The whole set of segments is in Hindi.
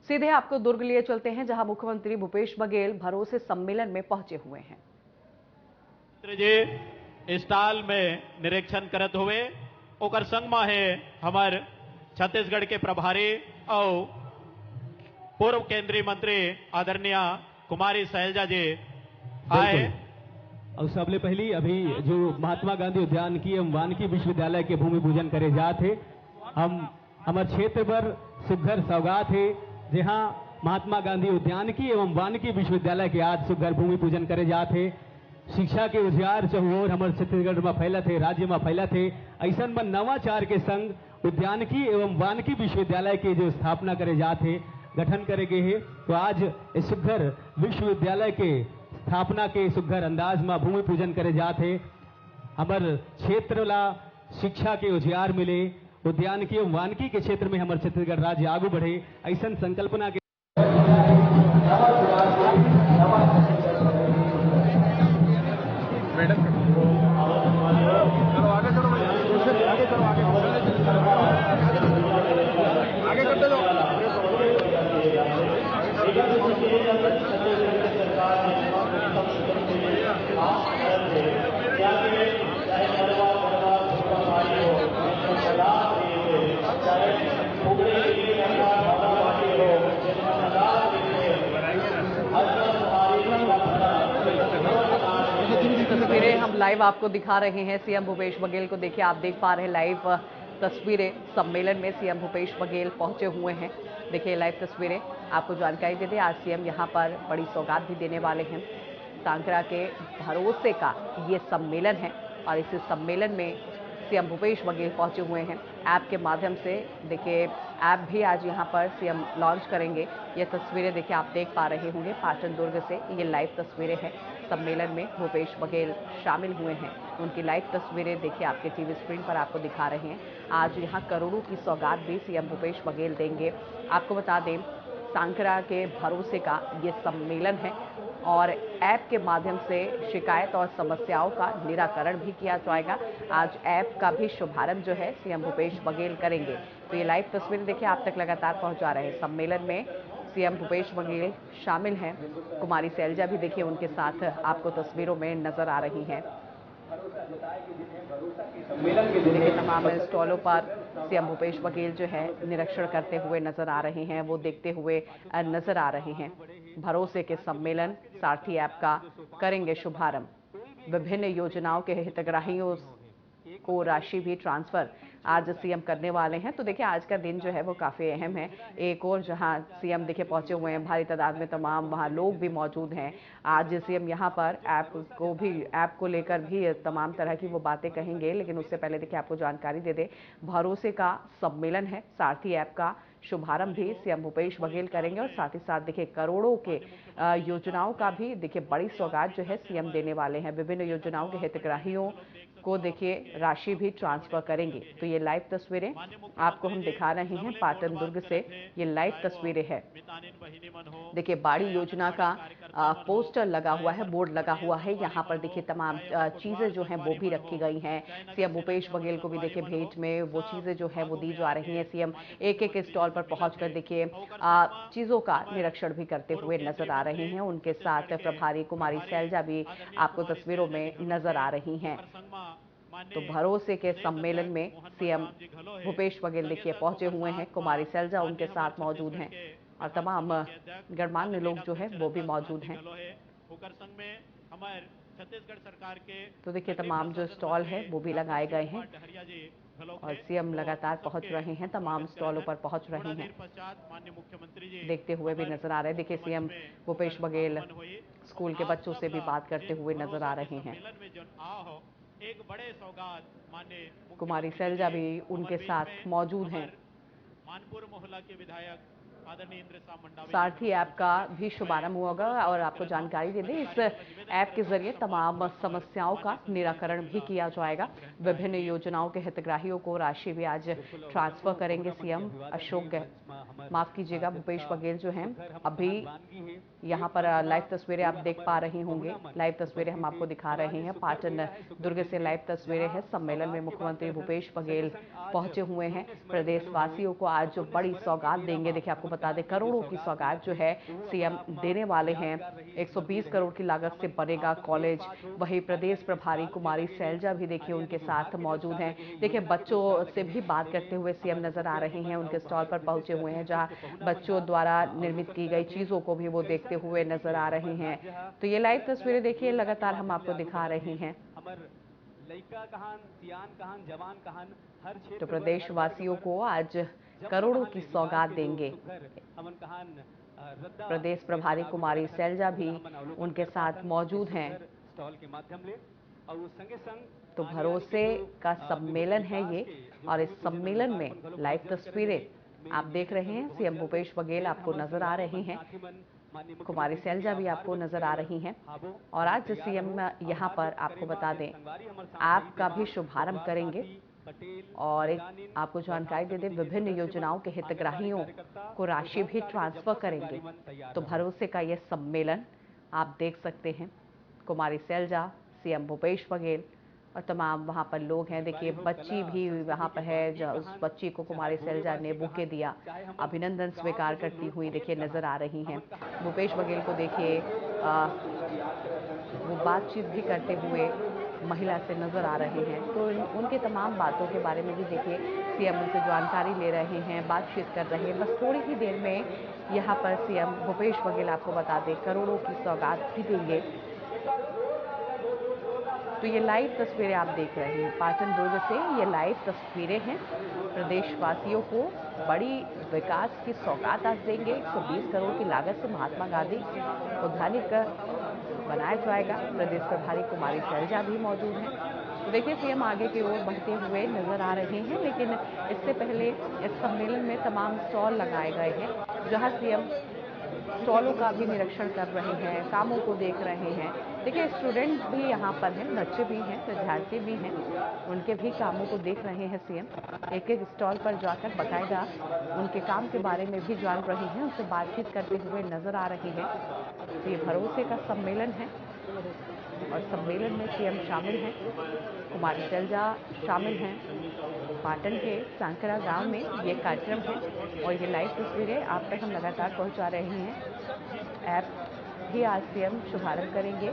सीधे आपको दुर्ग लिए चलते हैं, जहां मुख्यमंत्री भूपेश बघेल भरोसे सम्मेलन में पहुंचे हुए हैं। जी स्टॉल में निरीक्षण करत हुए ओकर संग में है हमार छत्तीसगढ़ के प्रभारी और पूर्व केंद्रीय मंत्री आदरणीय कुमारी शैलजा जी आए। और सबले पहली अभी जो महात्मा गांधी उद्यान की एवं वानिकी विश्वविद्यालय के भूमि पूजन करे जात है। हम हमारे क्षेत्र पर सुघर सौगात है, जहां महात्मा गांधी उद्यान की एवं वानिकी विश्वविद्यालय के आज सुघर भूमि पूजन करे जात है। शिक्षा के उजियार चहुओर हमारे छत्तीसगढ़ में फैलत है, राज्य में फैलत है। ऐसा में नवाचार के संग उद्यानिकी एवं वानिकी विश्वविद्यालय के जो स्थापना करे जाते है, गठन करे गए है। तो आज इस सुघर विश्वविद्यालय के स्थापना के सुघर अंदाज में भूमि पूजन करे जाते। हमारे क्षेत्र ला शिक्षा के उजियार मिले, उद्यानिकी एवं वानिकी के क्षेत्र में हमारे छत्तीसगढ़ राज्य आगू बढ़े, ऐसा संकल्पना के तस्वीरें हम लाइव आपको दिखा रहे हैं। सीएम भूपेश बघेल को देखिए, आप देख पा रहे हैं लाइव तस्वीरें। सम्मेलन में सीएम भूपेश बघेल पहुंचे हुए हैं। देखिए लाइव तस्वीरें, आपको जानकारी दे दें, आज सीएम यहां पर बड़ी सौगात भी देने वाले हैं। सांकरा के भरोसे का ये सम्मेलन है और इस सम्मेलन में सीएम भूपेश बघेल पहुंचे हुए हैं। ऐप के माध्यम से देखिए, ऐप भी आज यहां पर सीएम लॉन्च करेंगे। ये तस्वीरें देखिए आप देख पा रहे होंगे, पाटन दुर्ग से ये लाइव तस्वीरें हैं। सम्मेलन में भूपेश बघेल शामिल हुए हैं, उनकी लाइव तस्वीरें देखिए आपके टीवी स्क्रीन पर आपको दिखा रहे हैं। आज यहां करोड़ों की सौगात भी सीएम भूपेश बघेल देंगे। आपको बता दें, सांकरा के भरोसे का ये सम्मेलन है और ऐप के माध्यम से शिकायत और समस्याओं का निराकरण भी किया जाएगा। आज ऐप का भी शुभारंभ जो है सीएम भूपेश बघेल करेंगे। तो ये लाइव तस्वीरें देखिए आप तक लगातार पहुंचा रहे हैं। सम्मेलन में सीएम भूपेश बघेल शामिल हैं। कुमारी शैलजा भी देखिए उनके साथ आपको तस्वीरों में नजर आ रही हैं। देखिए तमाम स्टॉलों पर सीएम भूपेश बघेल जो है निरीक्षण करते हुए नजर आ रहे हैं, वो देखते हुए नजर आ रहे हैं। भरोसे के सम्मेलन सारथी ऐप का करेंगे शुभारंभ। विभिन्न योजनाओं के हितग्राहियों को राशि भी ट्रांसफर आज सीएम करने वाले हैं। तो देखिए आज का दिन जो है वो काफी अहम है। एक और जहां सीएम देखिए पहुंचे हुए हैं, भारी तादाद में तमाम वहां लोग भी मौजूद हैं। आज सीएम यहां पर ऐप को लेकर भी तमाम तरह की वो बातें कहेंगे, लेकिन उससे पहले देखिए आपको जानकारी दे दे, भरोसे का सम्मेलन है, सारथी ऐप का शुभारंभ भी सीएम भूपेश बघेल करेंगे और साथ ही साथ देखिए करोड़ों के योजनाओं का भी देखिए बड़ी सौगात जो है सीएम देने वाले हैं। विभिन्न योजनाओं के हितग्राहियों को देखिए राशि भी ट्रांसफर करेंगे। तो ये लाइव तस्वीरें आपको हम दिखा रहे हैं, पाटन दुर्ग से ये लाइव तस्वीरें हैं। देखिए बाड़ी योजना का पोस्टर लगा हुआ है, बोर्ड लगा हुआ है। यहाँ पर देखिए तमाम चीजें जो हैं वो भी रखी गई हैं। सीएम भूपेश बघेल को भी देखिए भेंट में वो चीजें जो है वो दी जा रही हैं। सीएम एक एक स्टॉल पर पहुंचकर देखिए चीजों का निरीक्षण भी करते हुए नजर आ रही हैं। उनके साथ प्रभारी कुमारी शैलजा भी आपको तस्वीरों में नजर आ रही हैं। तो भरोसे के सम्मेलन में सीएम भूपेश बघेल देखिए पहुंचे हुए हैं, कुमारी शैलजा उनके साथ मौजूद हैं और तमाम गणमान्य लोग जो है वो भी मौजूद हैं। तो देखिए तमाम जो स्टॉल है वो भी लगाए गए हैं और सीएम लगातार पहुंच रहे हैं, तमाम स्टॉलों पर पहुंच रहे हैं, देखते हुए भी नजर आ रहे हैं। देखिए सीएम भूपेश बघेल स्कूल के बच्चों से भी बात करते हुए नजर आ रहे हैं। एक बड़े सौगात कुमारी शैलजा भी उनके साथ मौजूद हैं। मानपुर मोहल्ला के विधायक सारथी ऐप का भी शुभारंभ होगा और आपको जानकारी दे दें, इस ऐप के जरिए तमाम समस्याओं का निराकरण भी किया जाएगा। विभिन्न योजनाओं के हितग्राहियों को राशि भी आज ट्रांसफर करेंगे सीएम माफ कीजिएगा भूपेश बघेल जो हैं। अभी यहाँ पर लाइव तस्वीरें आप देख पा रहे होंगे, लाइव तस्वीरें हम आपको दिखा रहे हैं। पाटन दुर्ग से लाइव तस्वीरें हैं। सम्मेलन में मुख्यमंत्री भूपेश बघेल पहुंचे हुए हैं। प्रदेशवासियों को आज जो बड़ी सौगात देंगे, देखिए आपको बता दें करोड़ों की सौगात जो है सीएम देने वाले हैं। 120 करोड़ की लागत से बनेगा कॉलेज। वहीं प्रदेश प्रभारी कुमारी सैलजा भी देखिए उनके साथ मौजूद हैं। देखिए बच्चों से भी बात करते हुए सीएम नजर आ रहे हैं, उनके स्टॉल पर पहुंचे हुए हैं जहां बच्चों द्वारा निर्मित की गई चीजों को भी वो देखते हुए नजर आ रहे हैं। तो ये लाइव तस्वीरें देखिए लगातार हम आपको दिखा रहे हैं। तो प्रदेशवासियों को आज करोड़ों की सौगात देंगे। प्रदेश प्रभारी कुमारी सैलजा भी उनके साथ मौजूद हैं। तो भरोसे का सम्मेलन है ये, और इस सम्मेलन में लाइव तस्वीरें आप देख रहे हैं। सीएम भूपेश बघेल आपको नजर आ रहे हैं, कुमारी सैलजा भी आपको नजर आ रही हैं। और आज सीएम यहाँ पर आपको बता दें ऐप का भी शुभारंभ करेंगे और एक आपको जानकारी दे दें विभिन्न योजनाओं के हितग्राहियों को राशि भी ट्रांसफर करेंगे। तो भरोसे का ये सम्मेलन आप देख सकते हैं। कुमारी सैलजा, सीएम भूपेश बघेल और तमाम वहाँ पर लोग हैं। देखिए बच्ची भी वहाँ पर है, जो उस बच्ची को कुमारी सैलजा ने बुके दिया, अभिनंदन स्वीकार करती हुई देखिए नजर आ रही हैं। भूपेश बघेल को देखिए वो बातचीत भी करते हुए महिला से नजर आ रहे हैं। तो उनके तमाम बातों के बारे में भी देखिए सीएम उनसे जानकारी ले रहे हैं, बातचीत कर रहे हैं। बस थोड़ी ही देर में यहाँ पर सीएम भूपेश बघेल आपको बता दें करोड़ों की सौगात भी देंगे। तो ये लाइव तस्वीरें आप देख रहे हैं पाटन दुर्ग से, ये लाइव तस्वीरें हैं। प्रदेशवासियों को बड़ी विकास की सौगात आज देंगे। 120 करोड़ की लागत से महात्मा गांधी उद्यानिक बनाया जाएगा। प्रदेश प्रभारी कुमारी सैलजा भी मौजूद हैं। तो देखिए सीएम आगे की ओर बढ़ते हुए नजर आ रहे हैं, लेकिन इससे पहले इस सम्मेलन में तमाम स्टॉल लगाए गए हैं जहां सीएम स्टॉलों का भी निरीक्षण कर रहे हैं, कामों को देख रहे हैं। देखिए स्टूडेंट भी यहाँ पर हैं, बच्चे भी हैं, विद्यार्थी भी हैं, उनके भी कामों को देख रहे हैं सीएम। एक एक स्टॉल पर जाकर बाकायदा उनके काम के बारे में भी जान रहे हैं, उनसे बातचीत करते हुए नजर आ रहे हैं। तो ये भरोसे का सम्मेलन है और सम्मेलन में सीएम शामिल हैं, कुमारी सैलजा शामिल हैं। पाटन के सांकरा गांव में ये कार्यक्रम है और ये लाइव तस्वीरें आप तक हम लगातार पहुंचा रहे हैं। ऐप भी आज सीएम शुभारंभ करेंगे।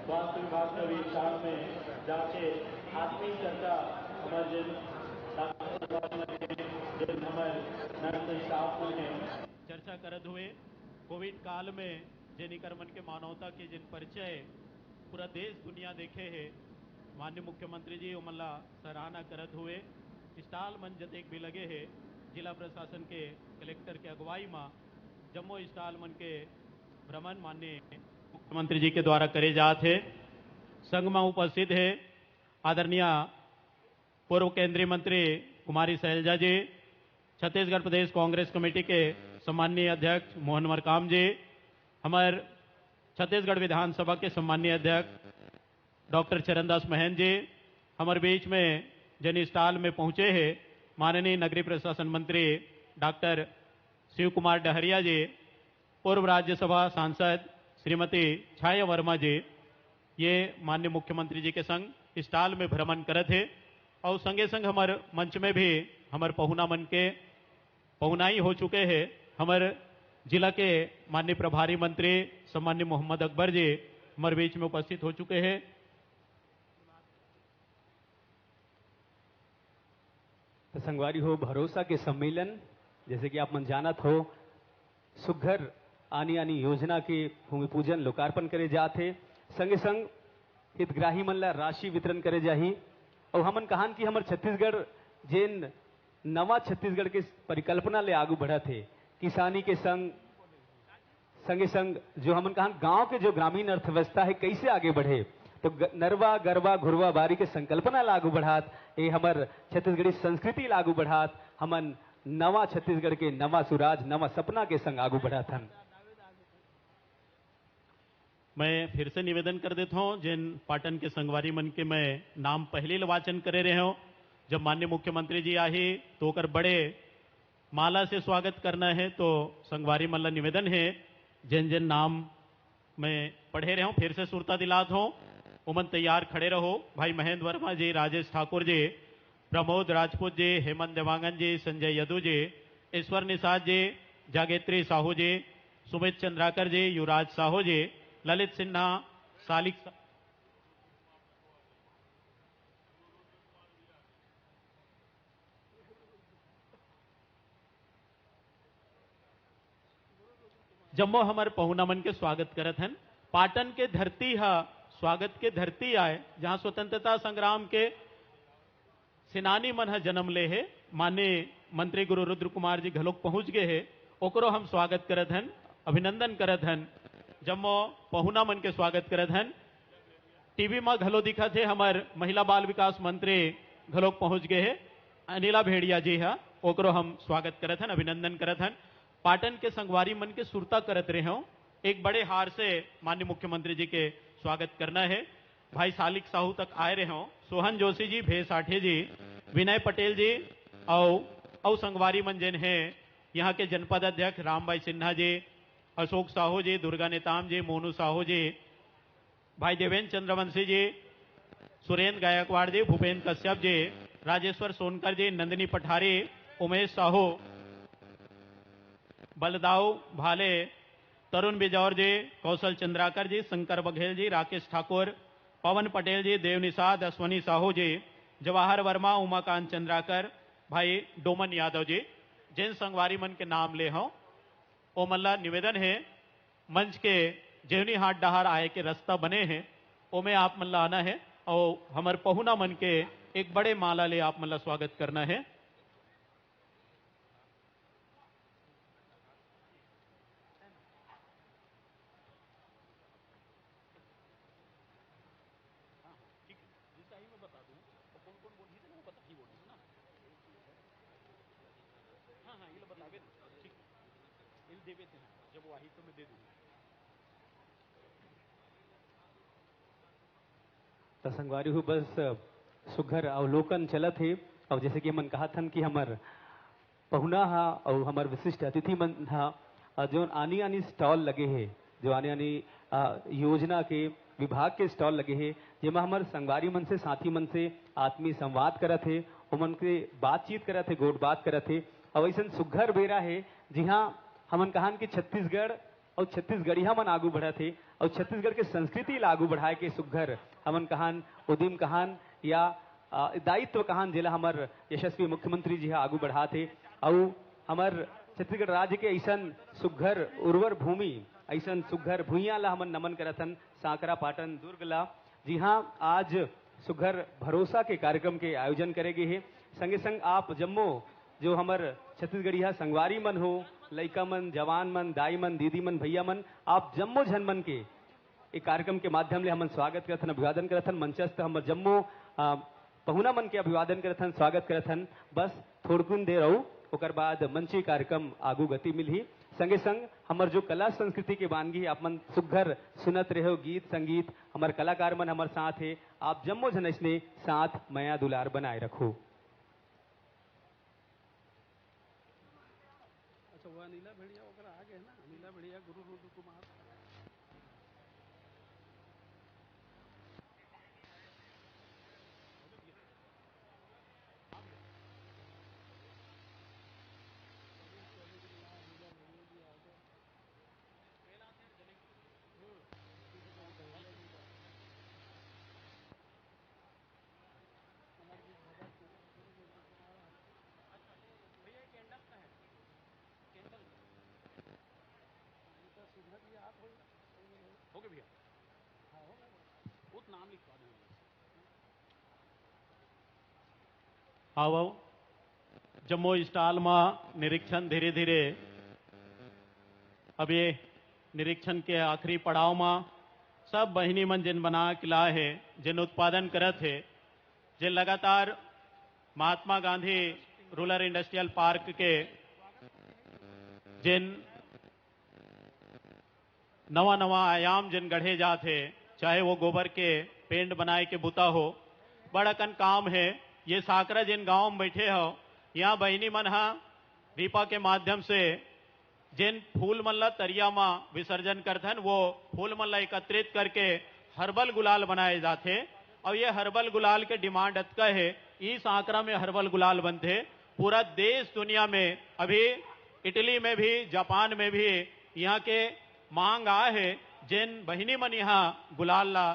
स्वास्थ्य विभाग के विशाल में जाके आत्मीय चर्चा हमारे चर्चा करते हुए कोविड काल में जेनी कर्मन के मानवता के जिन परिचय पूरा देश दुनिया देखे है, माननीय मुख्यमंत्री जी उमला सराहना करते हुए स्टॉल मन जतेक भी लगे है जिला प्रशासन के कलेक्टर के अगुवाई में जम्मू स्टॉल मन के भ्रमण माननीय मुख्यमंत्री जी के द्वारा करे जाते। संघ में उपस्थित है आदरणीय पूर्व केंद्रीय मंत्री कुमारी सैलजा जी, छत्तीसगढ़ प्रदेश कांग्रेस कमेटी के सम्माननीय अध्यक्ष मोहन मरकाम जी, हमारे छत्तीसगढ़ विधानसभा के सम्माननीय अध्यक्ष डॉक्टर चरणदास महन जी, हमारे बीच में जिन स्टॉल में पहुंचे हैं माननीय नगरीय प्रशासन मंत्री डॉक्टर शिव कुमार डहरिया जी, पूर्व राज्यसभा सांसद श्रीमती छाया वर्मा जी, ये माननीय मुख्यमंत्री जी के संग स्टॉल में भ्रमण करे थे। और संगे संग हमारे मंच में भी हमारे पहुना मन के पहुनाई हो चुके हैं। हमारे जिला के माननीय प्रभारी मंत्री सम्माननीय मोहम्मद अकबर जी हमारे बीच में उपस्थित हो चुके हैं। तो संगवारी हो भरोसा के सम्मेलन जैसे कि आप मन जानत हो सुघर आनी आनी योजना के भूमि पूजन लोकार्पण करे जाते, संगे संग हितग्राही मन ला राशि वितरण करे जाही। और हमन कहान कि हमर छत्तीसगढ़ जेन नवा छत्तीसगढ़ के परिकल्पना ले आगू बढ़ा थे, किसानी के संग संगे संग जो हमन कहान गांव के जो ग्रामीण अर्थव्यवस्था है कैसे आगे बढ़े, तो नरवा गरवा घुरवा बारी के संकल्पना लागू बढ़ात, ये हमर छत्तीसगढ़ी संस्कृति लागू बढ़ात, हमन नवा छत्तीसगढ़ के नवा सुराज नवा सपना के संग आगू बढ़ात हन। मैं फिर से निवेदन कर देता हूं जिन पाटन के संगवारी मन के मैं नाम पहले वाचन करे रहे हो, जब माननीय मुख्यमंत्री जी आही तो कर बड़े माला से स्वागत करना है। तो संगवारी मन ला निवेदन है जिन जिन नाम मैं पढ़े रहे हूं फिर से सुरता दिलात हूं। उमन तैयार खड़े रहो। भाई महेंद्र वर्मा जी, राजेश ठाकुर जी, प्रमोद राजपूत जी, हेमंत देवांगन जी, संजय यदु जी, ईश्वर निषाद जी, जागेत्री साहू जी, सुमित चंद्राकर जी, युवराज साहू जी, ललित सिन्हा, सालिक जम्मो हमर पहुना मन के स्वागत करत हन। पाटन के धरती हा स्वागत के धरती आए, जहां स्वतंत्रता संग्राम के सेनानी मन हा जन्म ले है। माननीय मंत्री गुरु रुद्र कुमार जी घलोक पहुंच गए है, ओकरो हम स्वागत करत हन, अभिनंदन करत हन। जम्मो पहुना मन के स्वागत करत हन। टीवी में घलो दिखत है, हमार महिला बाल विकास मंत्री घलोक पहुंच गए है, अनिला भेड़िया जी हा, ओकरो हम स्वागत करत हन, अभिनंदन करत हन। पाटन के संगवारी मन के सुरता करत रहे हो, एक बड़े हार से माननीय मुख्यमंत्री जी के स्वागत करना है। भाई सालिक साहू तक आए रहे हो, सोहन जोशी जी, भे साठे जी, विनय पटेल जी और संगवारी मन जिन है यहाँ के जनपद अध्यक्ष रामभाई सिन्हा जी, अशोक साहू जी, दुर्गा नेताम जी, मोनू साहू जी, भाई देवेंद्र चंद्रवंशी जी, सुरेंद्र गायकवाड़ जी, भूपेंद्र कश्यप जी, राजेश्वर सोनकर जी, नंदिनी पठारी, उमेश साहू, बलदाऊ भाले, तरुण बिजौर जी, कौशल चंद्राकर जी, शंकर बघेल जी, राकेश ठाकुर, पवन पटेल जी, देव निषाद, अश्वनी साहू जी, जवाहर वर्मा, उमाकांत चंद्राकर, भाई डोमन यादव जी, जिन संगवारी मन के नाम ले हो ओ मल्ला निवेदन है, मंच के जेवनी हाट डहार आए के रास्ता बने हैं, ओमे आप मल्ला आना है और हमार पहुना मन के एक बड़े माला ले आप मल्ला स्वागत करना है। तो संगवारी हूँ बस सुघर अवलोकन चलत है। और जैसे कि हमन कहा थन कि हमार पहुना हा और हमार विशिष्ट अतिथि मन हा, जो आनी आनी स्टॉल लगे है, जो आनी आनी योजना के विभाग के स्टॉल लगे है, जेमा हमार संगवारी मन से, साथी मन से आत्मीय संवाद करत है, उमन के बातचीत करत है, गोट बात करत है। और ऐसा सुघर बेरा है जी हाँ, हमन कहान कि छत्तीसगढ़ और छत्तीसगढ़िया मन आगू बढ़त है और छत्तीसगढ़ के संस्कृति ला आगू बढ़ाए के सुघर हमन कहान उद्यम कहान या दायित्व कहान जिला हमार यशस्वी मुख्यमंत्री जी आगू बढ़ाते। और हमार छत्तीसगढ़ राज्य के ऐसा सुघर उर्वर भूमि, ऐसा सुघर भूइया ला हमन नमन करथन, सांकरा पाटन दुर्ग ला। जी हाँ, आज सुघर भरोसा के कार्यक्रम के आयोजन करेगे है। संगे संग आप जम्मो जो हमार छत्तीसगढ़िया संगवारी मन हो, लइका मन, जवान मन, दाई मन, दीदी मन, भैया मन, आप जम्मो झन मन के एक कार्यक्रम के माध्यम ले हमन स्वागत करथन, अभिवादन करथन। मंचस्थ हमर जम्मो पहुना मन के अभिवादन करथन, स्वागत करथन। बस थोड़कुन देर रहू, ओकर बाद मंची कार्यक्रम आगू गति मिलही। संगे संग हमर जो कला संस्कृति के वानगी आप मन सुघर सुनत रहे हो, गीत संगीत, हमार कलाकार मन हमार साथ है। आप जम्मो झन इसने साथ माया दुलार बनाए रखो। अनिला भेड़िया वगैरह आ गए ना, अनिला भेड़िया, गुरु रुद्र कुमार। हो गए भैया, उत नाम लिखवा देंगे। आओ जम्मू स्टॉल में निरीक्षण धीरे धीरे अब ये निरीक्षण के आखिरी पड़ाव में सब बहिनी मन जिन बना के लाए है, जिन उत्पादन करत है, जिन लगातार Mahatma Gandhi rural industrial park के जिन नवा नवा आयाम जिन गढ़े जाते, चाहे वो गोबर के पेंट बनाए के बुता हो, बड़ा कन काम है। ये साकरा जिन गांव में बैठे हो, यहाँ बहनी मन हा रीपा के माध्यम से जिन फूल मल्ला तरिया में विसर्जन करथन, वो फूल मल्ला एकत्रित करके हर्बल गुलाल बनाए जाते। और ये हर्बल गुलाल के डिमांड अतका है, इस आंकड़ा में हर्बल गुलाल बनते पूरा देश दुनिया में। अभी इटली में भी, जापान में भी यहाँ के मांग आ है, जिन बहिनी मन यहाँ गुलाल ला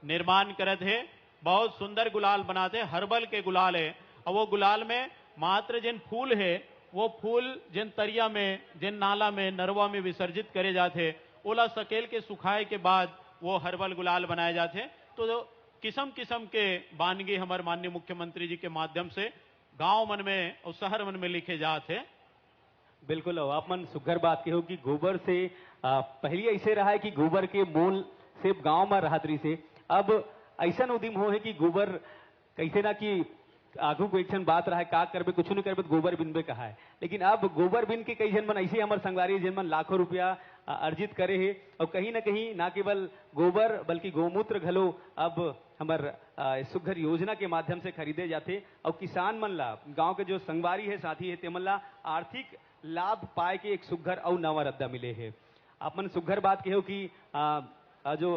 निर्माण करत है, बहुत सुंदर गुलाल बनाते, हर्बल के गुलाल है। और वो गुलाल में मात्र जिन फूल है, वो फूल जिन तरिया में, जिन नाला में, नरवा में विसर्जित करे जाते, ओला सकेल के सुखाए के बाद वो हर्बल गुलाल बनाए जाते। तो किस्म किस्म के वानगी हमारे माननीय मुख्यमंत्री जी के माध्यम से गांव मन में और शहर मन में लिखे जाते। बिल्कुल, आप मन सुघर बात के हो कि गोबर से पहले ऐसे रहा है कि गोबर के मोल से गांव में रहत रही से, अब ऐसा उदिम हो है कि गोबर कैसे ना कि आगू को एक बात रहा है का करबे कुछ नहीं करबे गोबर बिन पे कहा है, लेकिन अब गोबर बिन के कई जन मन ऐसे हमारे संगवारी जिन मन लाखों रुपया अर्जित करे है, और कहीं ना केवल गोबर बल्कि गोमूत्र घलो अब हमार सुघर योजना के माध्यम से खरीदे जाते। और किसान मन ला, गांव के जो संगवारी है, साथी है, तेमन ला आर्थिक लाभ पाए के एक सुघर और नवा रद्दा मिले है। आप मन सुघर बात कहो कि जो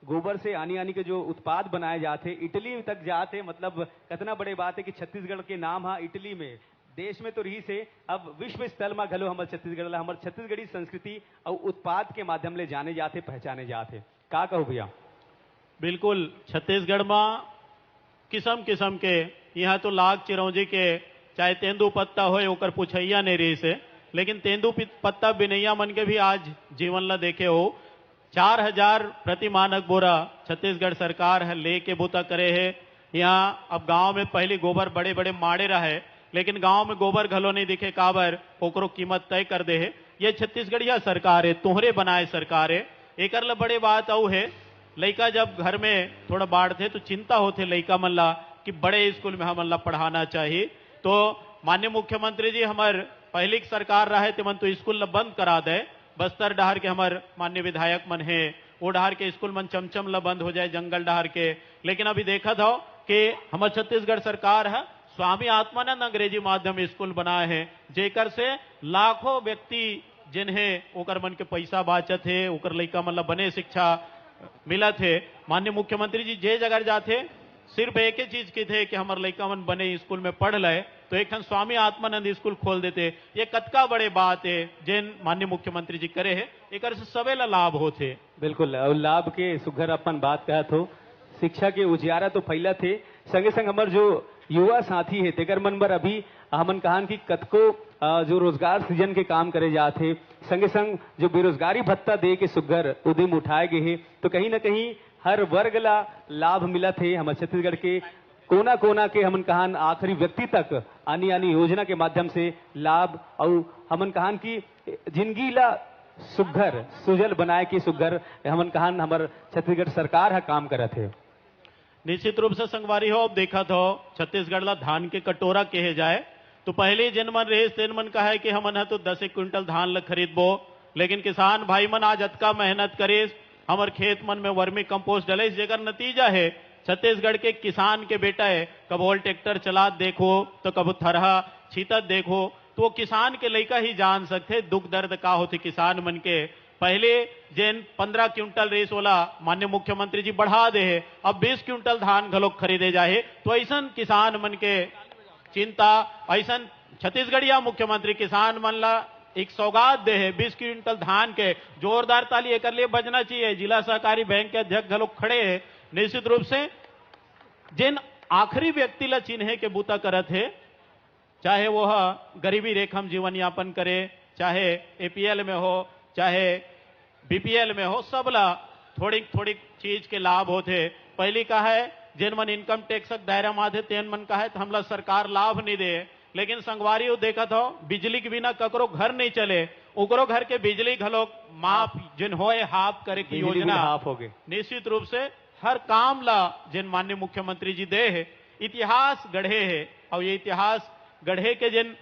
गोबर से आनी के जो उत्पाद बनाए जाते इटली तक जाते, मतलब कितना बड़े बात है कि छत्तीसगढ़ के नाम है इटली में, देश में तो रही से अब विश्व स्तर में घलो हमारे छत्तीसगढ़ हमारे छत्तीसगढ़ी संस्कृति और उत्पाद के माध्यम ले जाने जाते, पहचाने जाते। का कहो भैया? बिल्कुल, छत्तीसगढ़ में किस्म किस्म के यहाँ तो लाख चिरौंजी के चाहे तेंदू पत्ता हो ओकर पुछैया नहीं रही से, लेकिन तेंदू पत्ता बिनैया मन के भी आज जीवन ला देखे हो 4000 प्रति मानक बोरा छत्तीसगढ़ सरकार है लेके बूता करे है। यहाँ अब गांव में पहले गोबर बड़े बड़े माड़े रहे, लेकिन गांव में गोबर घलो नहीं दिखे, काबर ओकरो कीमत तय कर दे है। ये छत्तीसगढ़िया सरकार है, तोहरे बनाए सरकार है। एक बड़े बात औ है, लड़का जब घर में थोड़ा बाढ़ते तो चिंता होते लड़का मन ला कि बड़े स्कूल में हमन ला पढ़ाना चाहिए। तो माननीय मुख्यमंत्री जी हमार पहली सरकार रहे ते मन तो स्कूल ला बंद करा दे। बस्तर डहार के हमार माननीय विधायक मन है, वो डहार के स्कूल मन चमचम ला बंद हो जाए, जंगल डहार के। लेकिन अभी देखा था कि हमारे छत्तीसगढ़ सरकार है स्वामी आत्मानंद अंग्रेजी माध्यम स्कूल बनाए हैं, जेकर से लाखों व्यक्ति जिन्हें ओकर मन के पैसा बाचत है, ओकर लड़का मतलब बने शिक्षा मिलत है। माननीय मुख्यमंत्री जी जे जगह जाते सिर्फ एक ही चीज की थे कि हमारे लड़का मन बने स्कूल में पढ़ ले, तो एक स्वामी आत्मानंद स्कूल खोल देते। ये कतका बड़े बात है जिन माननीय मुख्यमंत्री जी करे है, एक से सवेला लाभ होते। बिल्कुल, और लाभ के सुघर अपन बात कहा तो शिक्षा के उजियारा तो फैला थे, संगे संग हमार जो युवा साथी है तेकर मन बर अभी हमन कहान की कतको जो रोजगार सृजन के काम करे जाते, संगे संग जो बेरोजगारी भत्ता दे के सुघर उद्यम उठाए गए हैं, तो कहीं ना कहीं हर वर्ग ला लाभ मिला थे। हमारे छत्तीसगढ़ के कोना कोना के हमन कहान आखिरी व्यक्ति तक आनी योजना के माध्यम से लाभ, और हमन कहान की जिंदगी ला सुघर सुजल बनाए के सुघर हमन कहान हमार छत्तीसगढ़ सरकार है काम करत है। निश्चित रूप से संगवारी हो, अब देखा तो छत्तीसगढ़ ला धान के कटोरा कहे जाए तो पहले जिन मन रहे तेन मन कहा है कि हमन है तो 10 क्विंटल धान ला खरीदबो, लेकिन किसान भाई मन आज अतका मेहनत करे, हमार खेत मन में वर्मी कंपोस्ट डले, जेकर नतीजा है छत्तीसगढ़ के किसान के बेटा है कबोल ट्रैक्टर चला देखो तो कबो थरहा छीतत देखो, तो वो किसान के लइका ही जान सकते दुख दर्द का होते किसान मन के। पहले जिन 15 क्विंटल रेस वाला माननीय मुख्यमंत्री जी बढ़ा दे है, अब 20 क्विंटल धान घलोक खरीदे जाए, तो ऐसा किसान मन के चिंता, ऐसा छत्तीसगढ़िया मुख्यमंत्री किसान मन ला एक सौगात दे है 20 क्विंटल धान के। जोरदार ताली एक लिए बजना चाहिए। जिला सहकारी बैंक के अध्यक्ष घलोक खड़े है। निश्चित रूप से जिन आखिरी व्यक्ति ला चिन्हे के बूता करत है, चाहे वह गरीबी रेखा में जीवन यापन करे, चाहे एपीएल में हो चाहे बीपीएल में हो, सब ला थोड़ी थोड़ी चीज के लाभ होते। पहली का है जिन मन इनकम टैक्स दायरा में आते तेन मन का है तो हमला सरकार लाभ नहीं दे, लेकिन संगवारी देखा था बिजली के बिना ककरो घर नहीं चले, उकरो घर के बिजली घलो माफ जिन होए हाफ करे की योजना हाफ हो गए। निश्चित रूप से हर काम ला जिन माननीय मुख्यमंत्री जी दे है, इतिहास गढ़े है, और ये इतिहास गढ़े के जिन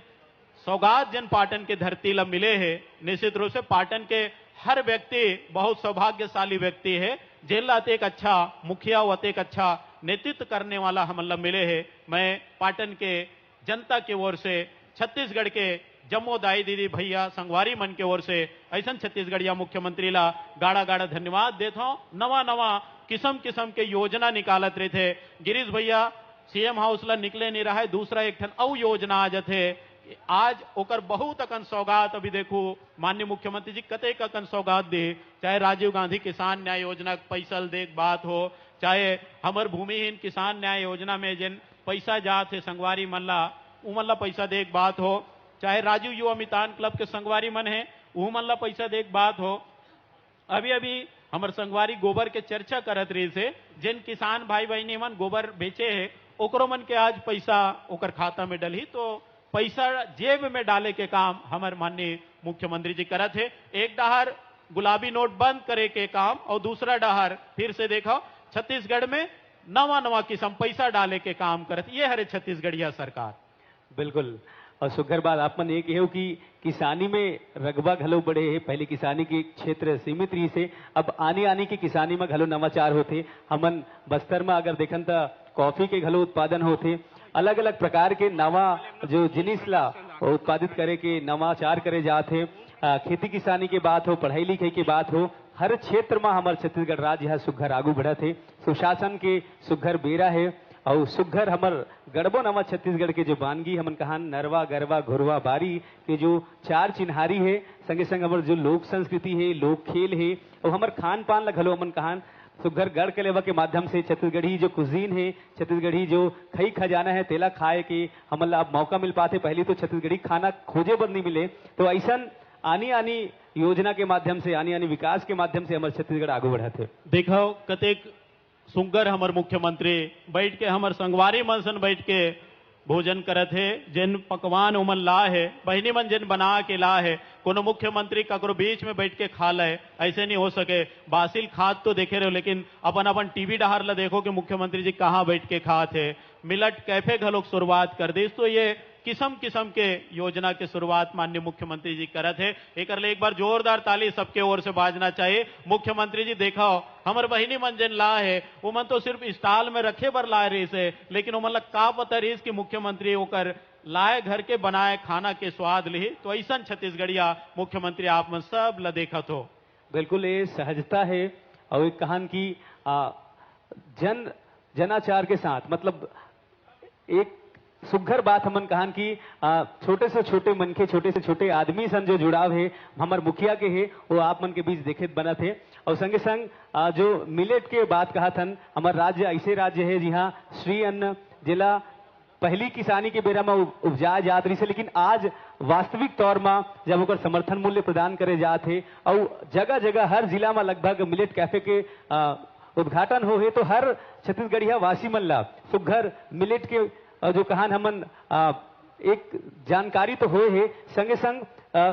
सौगात जिन पाटन के धरती ला मिले है, निश्चित रूप से पाटन के हर व्यक्ति बहुत सौभाग्यशाली व्यक्ति है, जिन ला एक अच्छा मुखिया व एक अच्छा नेतृत्व करने वाला हम ला मिले है। मैं पाटन के जनता की ओर से, छत्तीसगढ़ के जम्मो दाई दीदी भैया संगवारी मन के ओर से ऐसा छत्तीसगढ़िया मुख्यमंत्री ला गाड़ा गाड़ा धन्यवाद देता हूं। नवा नवा किस्म किस्म के योजना निकालत रहे थे। गिरीश भैया सीएम हाउस ला निकले नहीं रहा है, दूसरा एक ठन औ योजना आ जाते आज ओकर बहुत अकन सौगात अभी देखो माननीय मुख्यमंत्री जी कतेक अकन सौगात दे, चाहे राजीव गांधी किसान न्याय योजना पैसा देख बात हो, चाहे हमर भूमिहीन किसान न्याय योजना में जिन पैसा जाते संगवारी मल्ला उमल्ला पैसा देख बात हो, चाहे राजीव युवा मितान क्लब के संगवारी मन है वो मल्ला पैसा देख बात हो। अभी अभी हमर संगवारी गोबर के चर्चा करत रही से जिन किसान भाई बहनी मन गोबर बेचे है ओकरो मन के आज पैसा ओकर खाता में डली, तो पैसा जेब में डाले के काम हमारे माननीय मुख्यमंत्री जी करत है। एक डहार गुलाबी नोट बंद करे के काम और दूसरा डहार फिर से देखो छत्तीसगढ़ में नवा नवा किस्म पैसा डाले के काम करत, ये हरे छत्तीसगढ़िया सरकार। बिल्कुल। और सुघर बात आप मन एक हो कि किसानी में रगबा घलो बड़े है, पहले किसानी के क्षेत्र सीमित रही से अब आने आने की किसानी में घलो नवाचार होते। हमन बस्तर में अगर देखन तो कॉफी के घलो उत्पादन होते, अलग अलग प्रकार के नवा जो जिनिस ला उत्पादित करे के नवाचार करे जाते। खेती किसानी की बात हो, पढ़ाई लिखाई की बात हो, हर क्षेत्र में हमारे छत्तीसगढ़ राज्य है सुघर आगू बढ़त है। सुशासन के सुघर बेरा है और सुघर हमर गढ़बो नवा छत्तीसगढ़ के जो वानगी हमन कहान नरवा गरवा घुरवा बारी के जो चार चिन्हारी है, संगे संग हमर जो लोक संस्कृति है, लोक खेल है और हमर खान पान ला घलो हमन कहान सुघर गढ़ के लेवा के माध्यम से छत्तीसगढ़ी जो कुजीन है, छत्तीसगढ़ी जो खई खजाना है तेला खाए के हमन ला अब मौका मिल पाते। पहले तो छत्तीसगढ़ी खाना खोजे बर नहीं मिले, तो ऐसा आनी आनी योजना के माध्यम से आनी आनी विकास के माध्यम से हमारे छत्तीसगढ़ आगे बढ़ाते। देखो कतेक सुंदर हमर मुख्यमंत्री बैठ के हमर संगवारी मन सन बैठ के भोजन करत है, जिन पकवान उमन ला है बहनी मन जिन बना के ला है, कोनो मुख्यमंत्री ककरो बीच में बैठ के खा ले ऐसे नहीं हो सके। बासिल खाद तो देखे रहे, लेकिन अपन अपन टीवी डहार ला देखो कि मुख्यमंत्री जी कहाँ बैठ के खात है। मिलट कैफे घलोक शुरुआत कर दी, तो ये किस्म किस्म के योजना के शुरुआत माननीय मुख्यमंत्री जी करत है। एक बार जोरदार ताली सबके ओर से बाजना चाहिए। मुख्यमंत्री जी देखो हमर बहिनी मन जिन ला है वो मन तो सिर्फ स्टॉल में रखे बर ला रही से, लेकिन वो मतलब का पता रही कि मुख्यमंत्री होकर लाए घर के बनाए खाना के स्वाद ली, तो ऐसा छत्तीसगढ़िया मुख्यमंत्री आप मन सब ला देखत हो। बिल्कुल ये सहजता है और एक कहान की जनाचार के साथ, मतलब एक सुघर बात हमन कहान की छोटे से छोटे मन के छोटे से छोटे आदमी सन जो जुड़ाव है हमार मुखिया के है वो आप मन के बीच देखे बना थे। और संगे संग जो मिलेट के बात कहा थन, हमार राज्य ऐसे राज्य है जी हाँ श्री अन्न जिला पहली किसानी के बेरा में उपजाए जात रही से, लेकिन आज वास्तविक तौर में जब ओकर समर्थन मूल्य प्रदान करे जाते और जगह जगह हर जिला में लगभग मिलेट कैफे के उद्घाटन हो है, तो हर छत्तीसगढ़िया वासी मन ला सुघर मिलेट के जो कहान हमन एक जानकारी तो हो है, संगे संग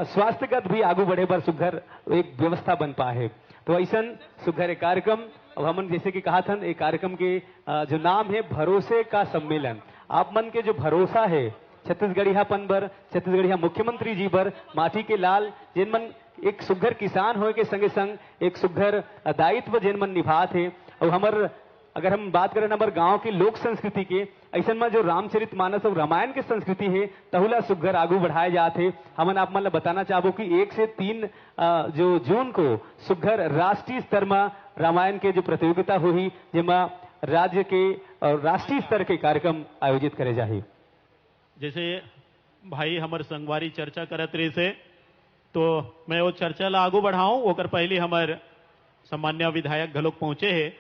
स्वास्थ्यगत भी आगू बढ़े पर सुघर एक व्यवस्था बन पाए। तो ऐसा सुघर एक कार्यक्रम अब हमन जैसे कि कहा था, एक कार्यक्रम के जो नाम है भरोसे का सम्मेलन। आप मन के जो भरोसा है छत्तीसगढ़ियापन पर, छत्तीसगढ़िया मुख्यमंत्री जी पर, माटी के लाल जिन मन एक सुघर किसान हो के संगे संग एक सुघर दायित्व जिन मन निभात है। और हमर अगर हम बात करें हमारे गांव की लोक संस्कृति के, ऐसा में जो रामचरित मानस और रामायण की संस्कृति है तहुला सुघर आगू बढ़ाए जाते। हमन आप मन बताना चाहबो कि 1 से 3 जो जून को सुघर राष्ट्रीय स्तर में रामायण के जो प्रतियोगिता हुई, जिसमें राज्य के और राष्ट्रीय स्तर के कार्यक्रम आयोजित करे जाही। जैसे भाई हमर संगवारी चर्चा करत रही से, तो मैं वो चर्चा ला आगू बढ़ाऊं ओकर पहले हमर सम्मान्य विधायक घलोक पहुंचे है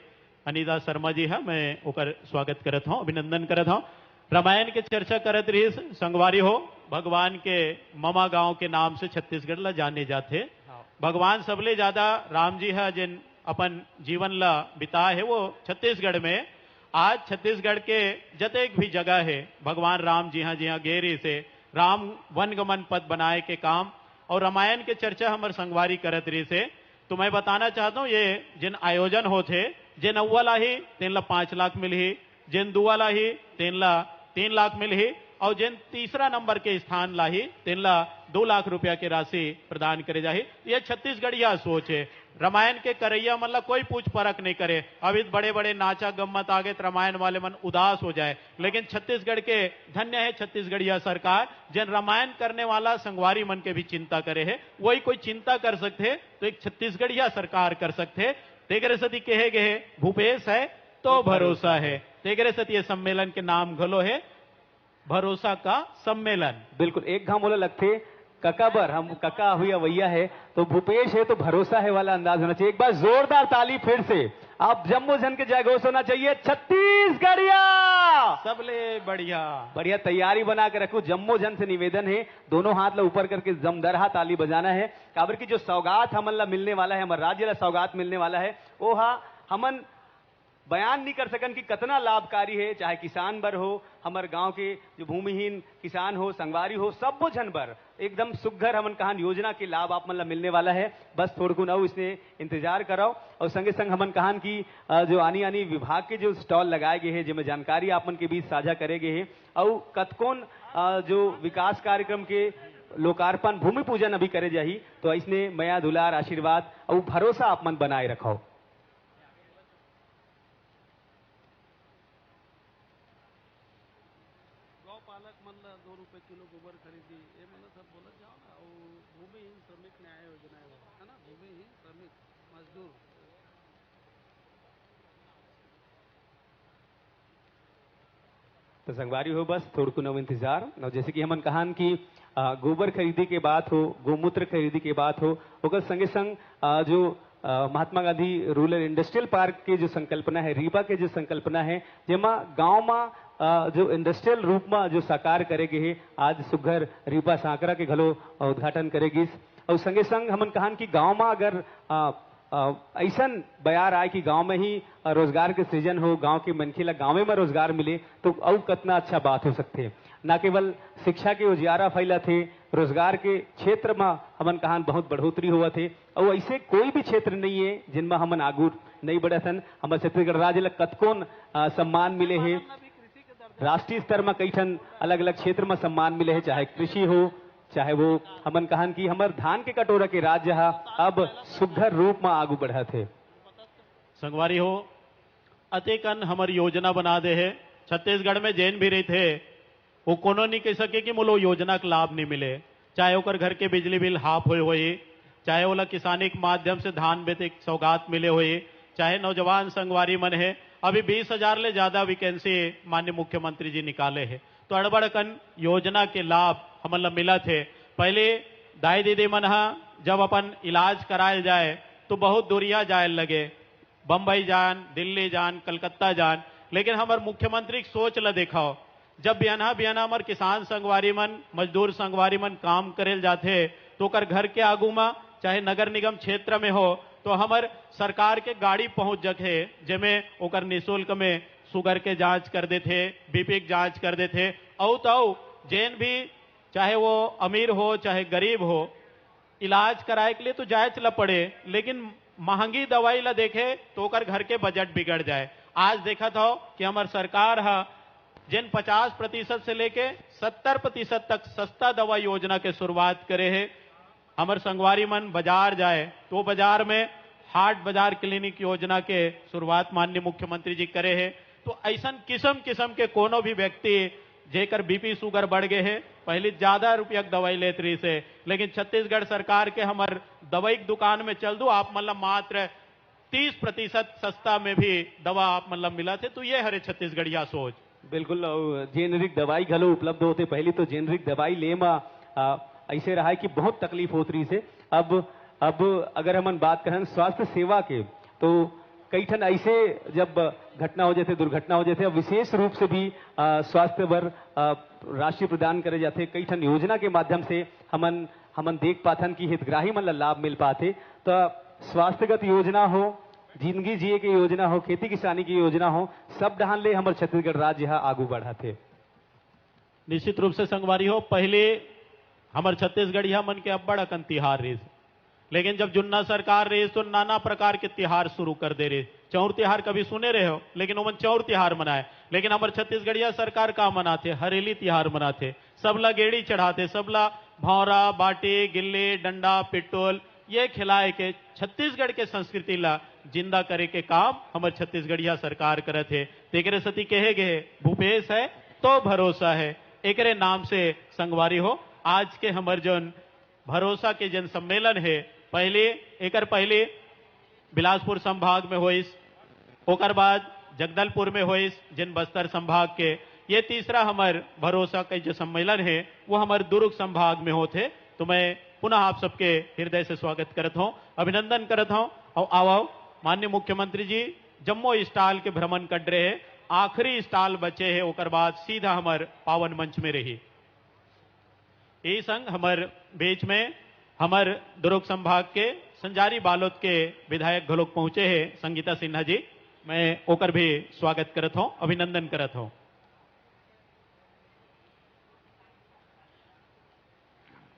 अनिता शर्मा जी है, मैं ओकर स्वागत करत हूं, अभिनंदन करत हूं। रामायण के चर्चा करत रही संगवारी हो, भगवान के ममा गांव के नाम से छत्तीसगढ़ ला जाने जाते। भगवान सबले ज्यादा राम जी है जिन अपन जीवन ला बिता है वो छत्तीसगढ़ में। आज छत्तीसगढ़ के जतेक भी जगह है भगवान राम जी हाँ गेरी से राम वनगमन पथ बनाए के काम और रामायण के चर्चा हमारे संगवारी करत रही से। तो मैं बताना चाहता हूँ ये जिन आयोजन होते जिन अव्वल ही 3 लाख 5 लाख मिली, जिन दुआला ही 3 लाख 3 लाख मिली और जिन तीसरा नंबर के स्थान ला ही 3 लाख 2 लाख रुपया की राशि प्रदान करे जाही। यह छत्तीसगढ़िया सोच है। रामायण के करैया मतलब कोई पूछ परख नहीं करे। अभी बड़े बड़े नाचा गम्मत आगे तो रामायण वाले मन उदास हो जाए, लेकिन छत्तीसगढ़ के धन्य है छत्तीसगढ़िया सरकार जिन रामायण करने वाला संगवारी मन के भी चिंता करे है। वही कोई चिंता कर सकते तो एक छत्तीसगढ़िया सरकार कर सकते। तेगरे सती कहे गए भूपेश है तो भरोसा है। तेगरे सती ये सम्मेलन के नाम घलो है भरोसा का सम्मेलन। बिल्कुल एक घाम बोला लगते कका बर हम कका हुआ भैया है तो भूपेश है तो भरोसा है वाला अंदाज होना चाहिए। एक बार जोरदार ताली फिर से। आप जम्मू जन के जयघोष होना चाहिए छत्तीसगढ़िया सबले बढ़िया बढ़िया तैयारी बना के रखो। जम्मू जन से निवेदन है दोनों हाथ ला ऊपर करके जमदरहा ताली बजाना है। काबर की जो सौगात हमन ला मिलने वाला है, हमारे राज्य ला सौगात मिलने वाला है वो हमन बयान नहीं कर सकन कि कितना लाभकारी है। चाहे किसान बर हो, हमारे गांव के जो भूमिहीन किसान हो, संगवारी हो, सब वो जन बर एकदम सुघर हमन कहान योजना के लाभ आप मन ला मिलने वाला है। बस थोड़ को ना इसने इंतजार कराओ। और संगे संग हमन कहान की जो आनी विभाग के जो स्टॉल लगाए गए हैं जिनमें जानकारी आप मन के बीच साझा करे गए हैं और कतकोन जो विकास कार्यक्रम के लोकार्पण भूमि पूजन अभी करे जाही। तो इसने मया दुलार आशीर्वाद और भरोसा आप मन बनाए रखो। पालक मन ला 2 रुपए किलो गोबर खरीदी ये मतलब सब बोला जाओ ना। और भूमिहीन श्रमिक न्याय योजना है ना, भूमिहीन श्रमिक मजदूर तो संगवारी हो बस थोड़ को नव इंतजार। जैसे कि हमन कहान की गोबर खरीदी के बात हो, गोमूत्र खरीदी के बात हो, ओकर संगे संग जो Mahatma Gandhi rural industrial park के जो संकल्पना है, रीबा के जो संकल्पना है जेमा गांव में जो इंडस्ट्रियल रूप में जो साकार करेगे है आज सुघर रीबा सांकरा के घलो उद्घाटन करेगी। और संगे संग हमन कहान कि गांव में अगर ऐसा बयार आए कि गांव में ही रोजगार के सृजन हो, गांव के मनखे ला गांव में रोजगार मिले तो और कितना अच्छा बात हो सकते। न केवल शिक्षा के उजियारा फैला थे, रोजगार के क्षेत्र में हमन कहान बहुत बढ़ोतरी हुआ थे। और ऐसे कोई भी क्षेत्र नहीं है जिनमें हमन आगू नहीं बढ़ा सन। हमारे छत्तीसगढ़ राज्य ला कतकोन सम्मान मिले हैं, राष्ट्रीय स्तर में कई ठन अलग अलग क्षेत्र में सम्मान मिले हैं, चाहे कृषि हो चाहे वो हमन कहान की हमार धान के कटोरा के राज्य अब सुघर रूप में आगू बढ़ा थे। संगवारी हो अतेकन हमारी योजना बना दे है। छत्तीसगढ़ में जैन भी रहे थे वो कोनो नहीं कह सके कि मोलो योजना का लाभ नहीं मिले। चाहे ओकर घर के बिजली बिल हाफ हुए, चाहे ओला किसानी के माध्यम से धान बेचे सौगात मिले हुए, चाहे नौजवान संगवारी मन है। अभी 20,000 ले ज्यादा वैकेंसी माननीय मुख्यमंत्री जी निकाले हैं तो अड़बड़कन योजना के लाभ हमन ला मिला थे। पहले दाई दीदी मन जब अपन इलाज कराए जाए तो बहुत दूरिया जाए लगे, बंबई जान, दिल्ली जान, कलकत्ता जान। लेकिन हमारे मुख्यमंत्री की सोच ला देखो, जब बियाना बियाना हमारे किसान संगवारी मन, मजदूर संगवारी मन काम करे जाते तो कर घर के आगू में चाहे नगर निगम क्षेत्र में हो तो हमार सरकार के गाड़ी पहुंच जखे जेमे ओकर निःशुल्क में शुगर के जांच कर देते, बीपी की जांच कर देते। औ जैन भी चाहे वो अमीर हो चाहे गरीब हो इलाज कराए के लिए तो जाए चला पड़े, लेकिन महंगी दवाई ला देखे तो ओकर घर के बजट बिगड़ जाए। आज देखा था कि हमार सरकार जिन 50% से लेके 70% तक सस्ता दवा योजना के शुरुआत करे है। हमार संगवारी मन बाजार जाए तो बाजार में हाट बाजार क्लिनिक योजना के शुरुआत माननीय मुख्यमंत्री जी करे है। तो ऐसा किस्म किस्म के कोनो भी व्यक्ति जेकर बीपी शुगर बढ़ गए है पहले ज्यादा रुपया दवाई लेत रही से, लेकिन छत्तीसगढ़ सरकार के हमार दवाई की दुकान में चल दो आप मतलब मात्र 30% सस्ता में भी दवा आप मतलब मिला थे। तो ये हरे छत्तीसगढ़िया सोच। बिल्कुल जेनरिक दवाई घलो उपलब्ध होते। पहले तो जेनरिक दवाई ले ऐसे रहा है कि बहुत तकलीफ होती रही से। अब अगर हम बात करें स्वास्थ्य सेवा के तो कई ठन ऐसे जब घटना हो जाते, दुर्घटना हो जाते, विशेष रूप से भी स्वास्थ्य पर राशि प्रदान करे जाते। कई ठन योजना के माध्यम से हमन देख पाथन की हितग्राही मन ला लाभ मिल पाते। तो स्वास्थ्यगत योजना हो, जिंदगी जिए की योजना हो, खेती किसानी की योजना हो, सब डहान ले हमारे छत्तीसगढ़ राज्य आगू बढ़ा थे। निश्चित रूप से संगवारी हो पहले हमारे छत्तीसगढ़िया मन के अब्बड़ अकन तिहार रही। लेकिन जब जुन्ना सरकार रही तो नाना प्रकार के त्योहार शुरू कर दे रहे। चौर त्योहार कभी सुने रहे हो, लेकिन उमन चौर त्योहार मनाए। लेकिन हमारे छत्तीसगढ़िया सरकार का मनाते, हरेली त्योहार मनाते, सबला गेड़ी चढ़ाते, सबला भौरा बाटी गिल्ली डंडा पिट्टोल ये खिलाए के छत्तीसगढ़ के संस्कृति ला जिंदा करे के काम हमारे छत्तीसगढ़िया सरकार करत है। तेकरे सती कहे गए भूपेश है तो भरोसा है, एकरे नाम से संगवारी हो। आज के हमार जन भरोसा के जन सम्मेलन है, पहले बिलासपुर संभाग में होइस, ओकर बाद जगदलपुर में होइस जिन बस्तर संभाग के, ये तीसरा हमार भरोसा के जो सम्मेलन है वो हमारे दुर्ग संभाग में होते। तो मैं पुनः आप सबके हृदय से स्वागत करता हूं, अभिनंदन करता हूं। और आओ माननीय मुख्यमंत्री जी जम्मू स्टॉल के भ्रमण कर रहे हैं, आखिरी स्टॉल बचे है, ओकर बाद सीधा हमार पावन मंच में रही। यही संग हमार बीच में हमार दुर्ग संभाग के संजारी बालोद के विधायक घलोक पहुंचे हैं, संगीता सिन्हा जी, मैं ओकर भी स्वागत करता हूं, अभिनंदन करता हूं।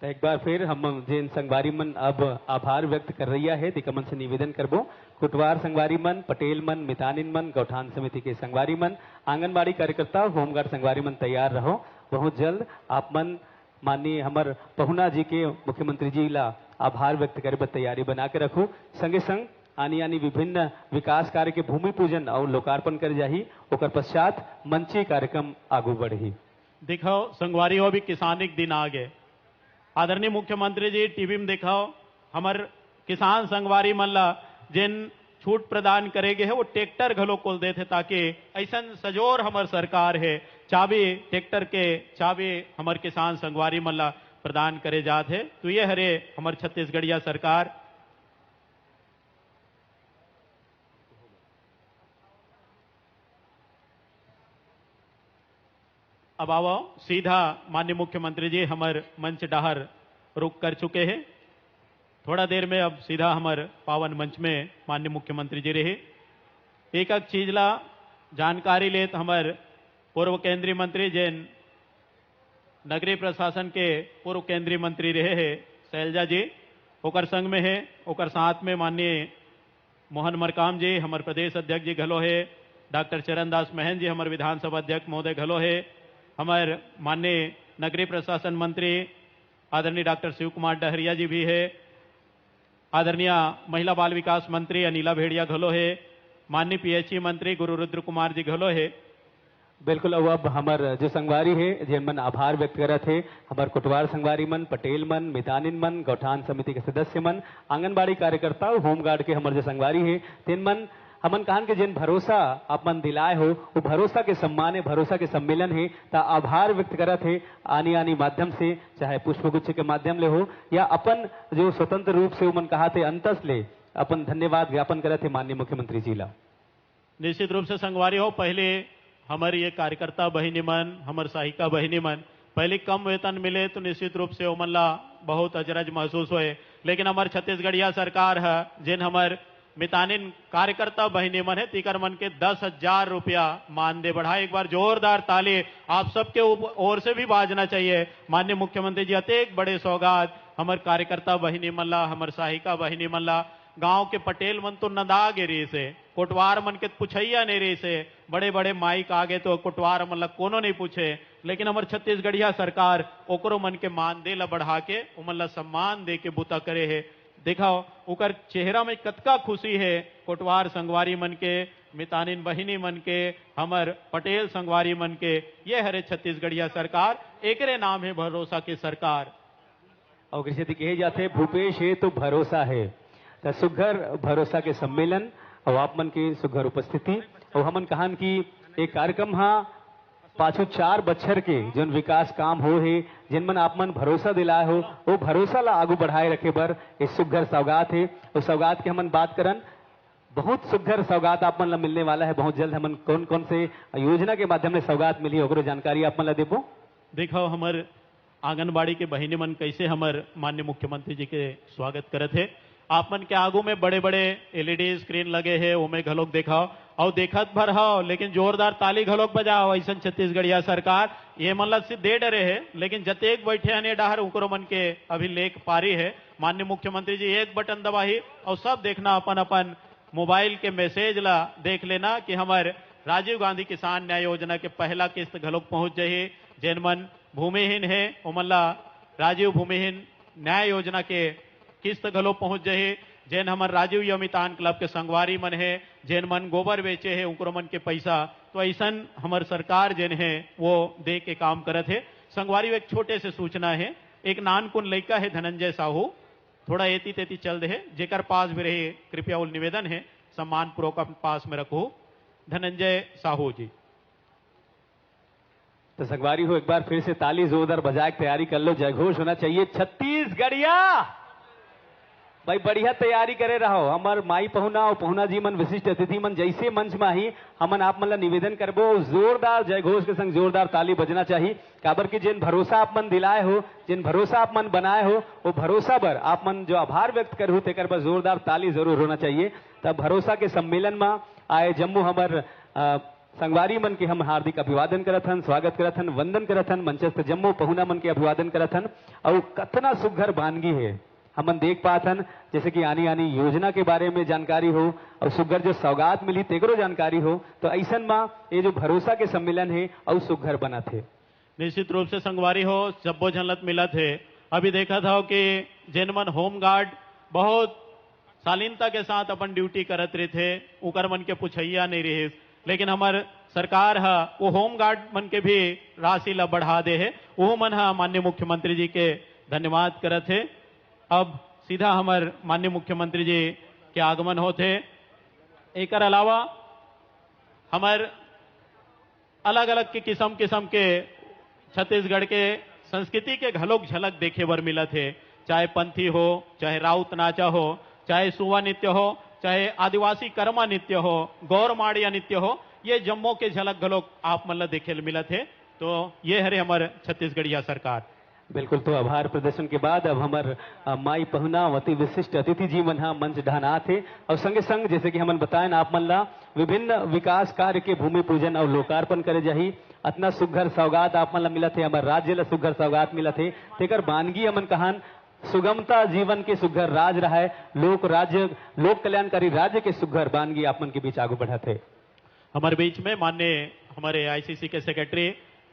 तो एक बार फिर हम जिन संगवारी मन अब आभार व्यक्त कर रही है दिकमन से निवेदन करबो, कुटवार संगवारी मन, पटेल मन, मितानिन मन, गौठान समिति के संगवारी मन, आंगनबाड़ी कार्यकर्ता, होमगार्ड संगवारी मन तैयार रहो। बहुत जल्द आप मन माननीय हमार पहुना जी के मुख्यमंत्री जी ला आभार व्यक्त करे तैयारी बना के रखो। संगे संग आनी विभिन्न विकास कार्य के भूमि पूजन और लोकार्पण कर जाही, ओकर पश्चात मंची कार्यक्रम आगू बढ़ी। दिखाओ संगवारी हो भी किसानिक दिन आ गए, आदरणीय मुख्यमंत्री जी टीवी में दिखाओ हमार किसान संगवारी मन ला जिन छूट प्रदान करेगे है वो ट्रैक्टर घलो खोल देते, ताकि ऐसा सजोर हमार सरकार है चाबी ट्रैक्टर के चाबी हमार किसान संगवारी मन ला प्रदान करे जात है। तो ये हरे हमार छत्तीसगढ़िया सरकार। अब आओ सीधा माननीय मुख्यमंत्री जी हमार मंच डाहर रुक कर चुके हैं, थोड़ा देर में अब सीधा हमार पावन मंच में माननीय मुख्यमंत्री जी रहे। एक एक चीज ला जानकारी लेत हमार पूर्व केंद्रीय मंत्री जिन नगरीय प्रशासन के पूर्व केंद्रीय मंत्री रहे हैं शैलजा जी, ओकर संग में है, ओकर साथ में माननीय मोहन मरकाम जी हमार प्रदेश अध्यक्ष जी घलो है, डॉक्टर चरणदास महन जी हमारे विधानसभा अध्यक्ष महोदय घलो है, हमारे माननीय नगरीय प्रशासन मंत्री आदरणीय डॉक्टर शिव कुमार डहरिया जी भी है, आदरणीय महिला बाल विकास मंत्री अनिला भेड़िया घलो है, माननीय पीएचई मंत्री गुरु रुद्र कुमार जी घलो है। बिल्कुल। अब हमार जो संगवारी है जिन मन आभार व्यक्त करत है, हमार कुटवार संगवारी मन, पटेल मन, मितानिन मन, गौठान समिति के सदस्य मन, आंगनबाड़ी कार्यकर्ता और होमगार्ड के हमार जो संगवारी है तीन मन हमन कहान के जिन भरोसा आप मन दिलाए हो वो भरोसा के सम्मान है, भरोसा के सम्मेलन है, ता आभार व्यक्त करत है आनी माध्यम से, चाहे पुष्पगुच्छ के माध्यम ले हो या अपन जो स्वतंत्र रूप से उमन कहा थे अंतस ले अपन धन्यवाद ज्ञापन करत है माननीय मुख्यमंत्री जी ला। निश्चित रूप से संगवारी हो, पहले हमारी ये कार्यकर्ता बहिनी मन, हमारे सहायिका बहिनी मन पहले कम वेतन मिले तो निश्चित रूप से उमन ला बहुत अजरज महसूस हुए, लेकिन हमारे छत्तीसगढ़िया सरकार है जिन हमारे मितानिन कार्यकर्ता बहिनी मन है तीकर मन के 10,000 रुपया मानदेय बढ़ा। एक बार जोरदार ताली आप सबके ओर से भी बाजना चाहिए। माननीय मुख्यमंत्री जी अतेक बड़े सौगात हमारे कार्यकर्ता बहिनी मन ला, हमारे सहायिका बहिनी मन ला, गांव के पटेल मन तो नदा गे रही से, कोटवार मन के पुछैया नहीं रही से, बड़े बड़े माइक आगे तो कोटवार मन ला कोनो नहीं पूछे, लेकिन हमारे छत्तीसगढ़िया सरकार ओकरो मन के मानदेय ला बढ़ा के उमन ला सम्मान दे के बुता करे है। दिखाओ उकर चेहरा में कतका खुशी है, कोटवार संगवारी मन के, मितानिन बहिनी मन के, हमर पटेल संगवारी मन के, ये हरे छत्तीसगढ़िया सरकार, एकरे नाम है भरोसा की सरकार। और कृषि कहे जाते भूपेश है तो भरोसा है, तो सुघर भरोसा के सम्मेलन और आप मन की सुघर उपस्थिति और हमन कहान की एक कार्यक्रम हाँ पाछो 4 बच्चर के जन विकास काम हो है जिन मन आप मन भरोसा दिलाए हो वो भरोसा ला आगू बढ़ाए रखे बर इस सुघर सौगात है। उस सौगात की हमन बात करन, बहुत सुघर सौगात आप मन ला मिलने वाला है। बहुत जल्द हमन कौन कौन से योजना के माध्यम से सौगात मिली ओकरो जानकारी आप मन ला देबो। देखो हमर आंगनबाड़ी के बहिनी मन कैसे हमर माननीय मुख्यमंत्री जी के स्वागत करत है। आप मन के आगू में बड़े बड़े एलईडी स्क्रीन लगे हैं, उमें घलोक दिखाओ और देखत भर हो, लेकिन जोरदार ताली घलोक बजाओ। ऐसा छत्तीसगढ़िया सरकार ये मन ला दे डरे है, लेकिन जतेक बैठे अने डाहर उकरो मन के अभी लेख पारी है माननीय मुख्यमंत्री जी एक बटन दबाही और सब देखना अपन अपन मोबाइल के मैसेज ला देख लेना कि हमारे राजीव गांधी किसान न्याय योजना के पहला किस्त घलोक पहुंच जाही। जेन मन भूमिहीन है ओमन ला राजीव भूमिहीन न्याय योजना के किस्त घलो पहुंच जाही। जेन हमार राजीव यमितान क्लब के संगवारी मन है, जेन मन गोबर बेचे है उनको मन के पैसा, तो ऐसा हमार सरकार जेन है वो दे के काम करत है। संगवारी एक छोटे से सूचना है, एक नानकुन लड़का है धनंजय साहू, थोड़ा एती तेती चल दे, जेकर पास भी रहे कृपया उल निवेदन है सम्मान पूर्वक पास में रखो। धनंजय साहू जी। तो संगवारी हो एक बार फिर से ताली जोरदार बजाए तैयारी कर लो, जयघोष होना चाहिए। छत्तीसगढ़िया भाई बढ़िया तैयारी करे रहो। हमार माई पहुना और पहुना जी मन विशिष्ट अतिथि मन जैसे मंच में ही हमन आप मन निवेदन करबो जोरदार जयघोष के संग जोरदार ताली बजना चाहिए। काबर की जिन भरोसा आप मन दिलाए हो, जिन भरोसा आप मन बनाए हो, वो भरोसा पर आप मन जो आभार व्यक्त करू तेकर पर जोरदार ताली जरूर होना चाहिए। तब भरोसा के सम्मेलन में आए जम्मू हमर संगवारी मन के हम हार्दिक अभिवादन करत हन, स्वागत करत हन, वंदन करत हन। मंचस्थ जम्मू पहुना मन के अभिवादन करत हन। और कतना सुघर वानगी है हमन देख पात हन, जैसे कि आनी आनी योजना के बारे में जानकारी हो और सुघर जो सौगात मिली तेकरो जानकारी हो। तो ऐसन में ये जो भरोसा के सम्मेलन है और सुघर बना थे। निश्चित रूप से संगवारी हो जब्बो झलत मिला थे। अभी देखा था कि जेन मन होम गार्ड बहुत शालीनता के साथ अपन ड्यूटी करत रहे थे, उकर मन के पुछैया नहीं रहे, लेकिन हमार सरकार है वो होम गार्ड मन के भी राशि ला बढ़ा दे है। वो मन है माननीय मुख्यमंत्री जी के धन्यवाद करत है। अब सीधा हमार माननीय मुख्यमंत्री जी के आगमन होते। एक अलावा हमार अलग अलग के किस्म के छत्तीसगढ़ के संस्कृति के घलोक झलक देखे बर मिला थे, चाहे पंथी हो, चाहे राउत नाचा हो, चाहे सुवा नृत्य हो, चाहे आदिवासी कर्मा नृत्य हो, गौरमाड़िया नृत्य हो, ये जम्मू के झलक घलोक आप मन ला देखे मिला थे। तो ये हरे हमारे छत्तीसगढ़िया सरकार। बिल्कुल। तो आभार प्रदर्शन के बाद अब हमार माई पहुना अति विशिष्ट अतिथि जी मन मंच ढाना थे और संगे संग जैसे कि हमन बताएं आप मन ला विभिन्न विकास कार्य के भूमि पूजन और लोकार्पण करे जाही। अतना सुघर सौगात आप मन ला मिला थे, हमार राज्य ला सुघर सौगात मिला थे। तेकर वानगी हमन कहान सुगमता जीवन के सुघर राज रहा है, लोक राज्य लोक कल्याणकारी राज्य के सुघर वानगी आप मन के बीच आगू बढ़ा थे। हमारे बीच में माननीय हमारे आईसीसी के सेक्रेटरी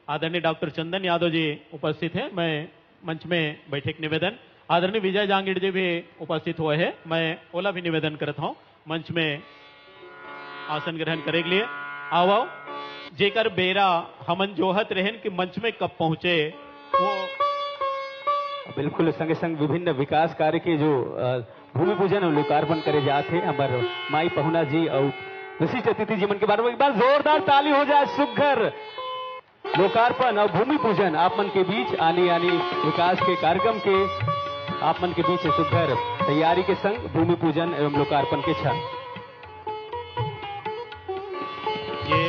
आदरणीय डॉक्टर चंदन यादव जी उपस्थित हैं। मैं मंच में बैठे निवेदन आदरणीय विजय जांगीड़ जी भी उपस्थित हुए हैं। मैं ओला भी निवेदन करता हूं मंच में आसन ग्रहण करे के लिए। आओ जेकर बेरा हमन जोहत रहन कि मंच में कब पहुंचे वो बिल्कुल। संगे संग विभिन्न विकास कार्य के जो भूमि पूजन और लोकार्पण करे जाते हमारे माई पहुना जी और विशिष्ट अतिथि जी मन के बारे में एक बार जोरदार ताली हो जाए। सुघर लोकार्पण और भूमि पूजन आप मन के बीच आने आने विकास के कार्यक्रम के आप मन के बीच सुघर तैयारी के संग भूमि पूजन एवं लोकार्पण के क्षण। ये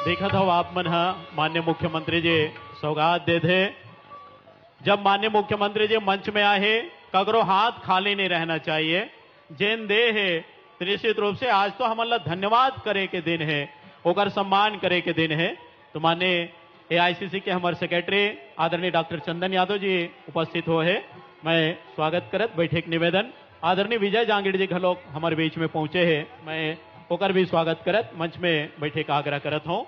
देखा था आप मन माननीय मुख्यमंत्री जी सौगात दे थे। जब माननीय मुख्यमंत्री जी मंच में आए कगरो हाथ खाली नहीं रहना चाहिए। जेन दे है निश्चित रूप से आज तो हमारा धन्यवाद करे के दिन है, ओकर सम्मान करे के दिन है। तो माननीय एआईसीसी के हमारे सेक्रेटरी आदरणीय डॉक्टर चंदन यादव जी उपस्थित हुए हैं। मैं स्वागत करत बैठे के निवेदन आदरणीय विजय जांगीड़ जी घलोक हमारे बीच में पहुंचे हैं। मैं ओकर भी स्वागत करत मंच में बैठे का आग्रह करत हूं।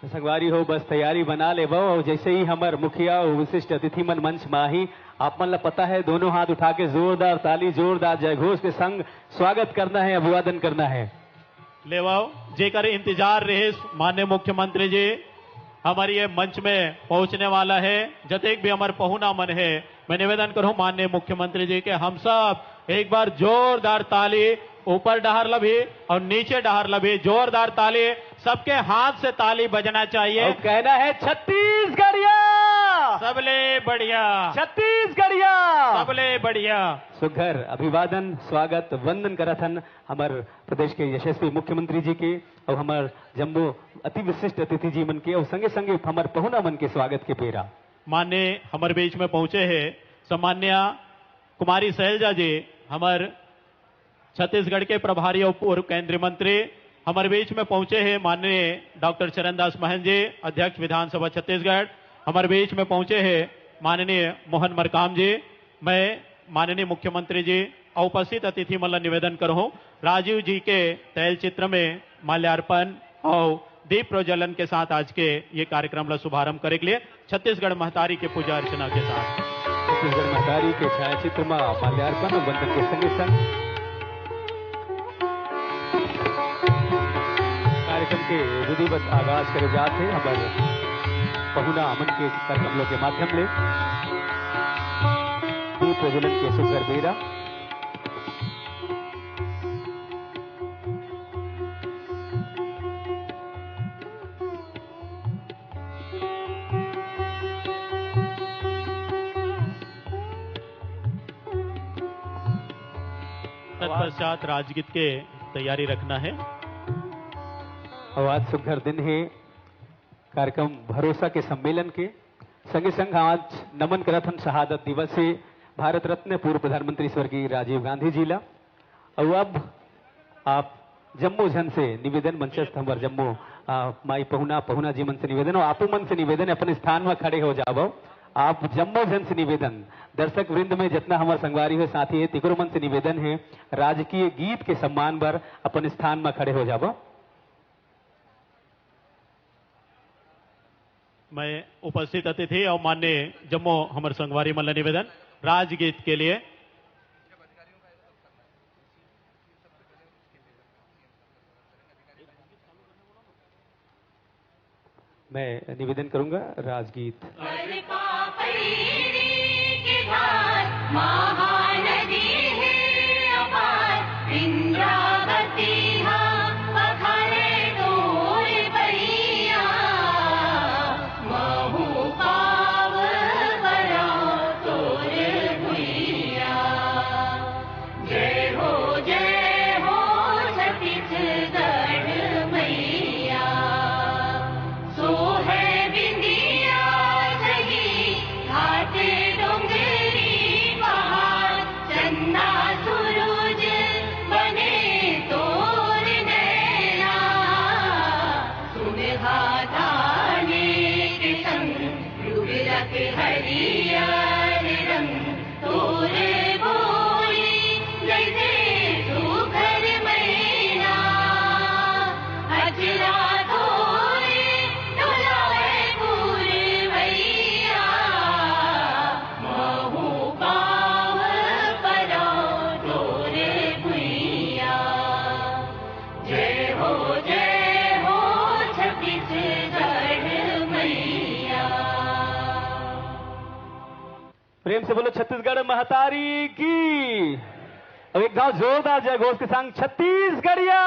संगवारी हो बस तैयारी बना ले वो और जैसे ही हमार मुखिया और विशिष्ट अतिथि मन मंच में ही आप मन ला पता है दोनों हाथ उठा के जोरदार ताली जोरदार जयघोष के संग स्वागत करना है, अभिवादन करना है। ले वाओ जेकर इंतजार रहे माननीय मुख्यमंत्री जी हमारी ये मंच में पहुंचने वाला है। जतेक भी हमारे पहुना मन है मैं निवेदन करूं माननीय मुख्यमंत्री जी के हम सब एक बार जोरदार ताली ऊपर डहार लभी और नीचे डहार लभी जोरदार ताली, सबके हाथ से ताली बजना चाहिए। और कहना है छत्तीसगढ़िया सबले बढ़िया, छत्तीसगढ़िया सबले बढ़िया। सुघर अभिवादन स्वागत वंदन करथन हमारे प्रदेश के यशस्वी मुख्यमंत्री जी के और हमारे जम्मू अति विशिष्ट अतिथि जी मन के और संगे संगे हमारे पहुना मन के स्वागत के पेरा। माननीय हमारे बीच में पहुंचे हैं सम्मान्य कुमारी शैलजा जी, हमारे छत्तीसगढ़ के प्रभारी और पूर्व केंद्रीय मंत्री हमारे बीच में पहुंचे हैं। माननीय डॉक्टर चरणदास महंत जी अध्यक्ष विधानसभा छत्तीसगढ़ हमारे बीच में पहुंचे हैं। माननीय मोहन मरकाम जी, मैं माननीय मुख्यमंत्री जी और उपस्थित अतिथि मल्ल निवेदन करूं राजीव जी के तैल चित्र में माल्यार्पण और दीप प्रज्वलन के साथ आज के ये कार्यक्रम का शुभारंभ करे के लिए छत्तीसगढ़ महतारी के पूजा अर्चना के साथ छत्तीसगढ़ महतारी के छायाचित्र में माल्यार्पण और वंदन के संगे संग कार्यक्रम के विधिवत आगाज करे जाते हमारे पहुना अमन के कर कमलों के माध्यम ले दीप प्रज्वलन के सुंदर बेरा तत्पश्चात राजगीत के तैयारी रखना है। और आज सुघर दिन है कार्यक्रम भरोसा के सम्मेलन के संगे संग आज नमन करथन शहादत दिवस से भारत रत्न पूर्व प्रधानमंत्री स्वर्गीय राजीव गांधी जी ला। और अब आप जम्मू जन से निवेदन मंचस्थ हमार जम्मू माई पहुना जी मन से निवेदन और आपू मन से निवेदन अपन स्थान में खड़े हो जाओ। आप जम्मू जन से निवेदन दर्शक वृंद में जितना हमारे संगवारी है साथी है तिकुर मन से निवेदन है राजकीय गीत के सम्मान पर अपन स्थान में खड़े हो जाओ। मैं उपस्थित अतिथि और माननीय जम्मू हमारे संगवारी मल्ल निवेदन राजगीत के लिए मैं निवेदन करूंगा राजगीत। महानदी है अपार इंद्रावती पखरे डोर बहिया महू पाव बड़ा तोर भुइया जय हो छत्तीसगढ़ मैया सो है बिंदिया सही घाटे डोंगरी पहाड़ चंदा सूरज बने तोर नैना सुनहा धाने के संग रुगलक हरियर रंग तोर बोली जैसे सुघर मैना अजरा धोरे डोलाए पूरवैया महू पाव परा तोर भुइया जय हो छत्तीसगढ़ मैया। प्रेम से बोलो छत्तीसगढ़ महतारी की। अब एक गांव जोरदार जय घोष के संग छत्तीसगढ़िया।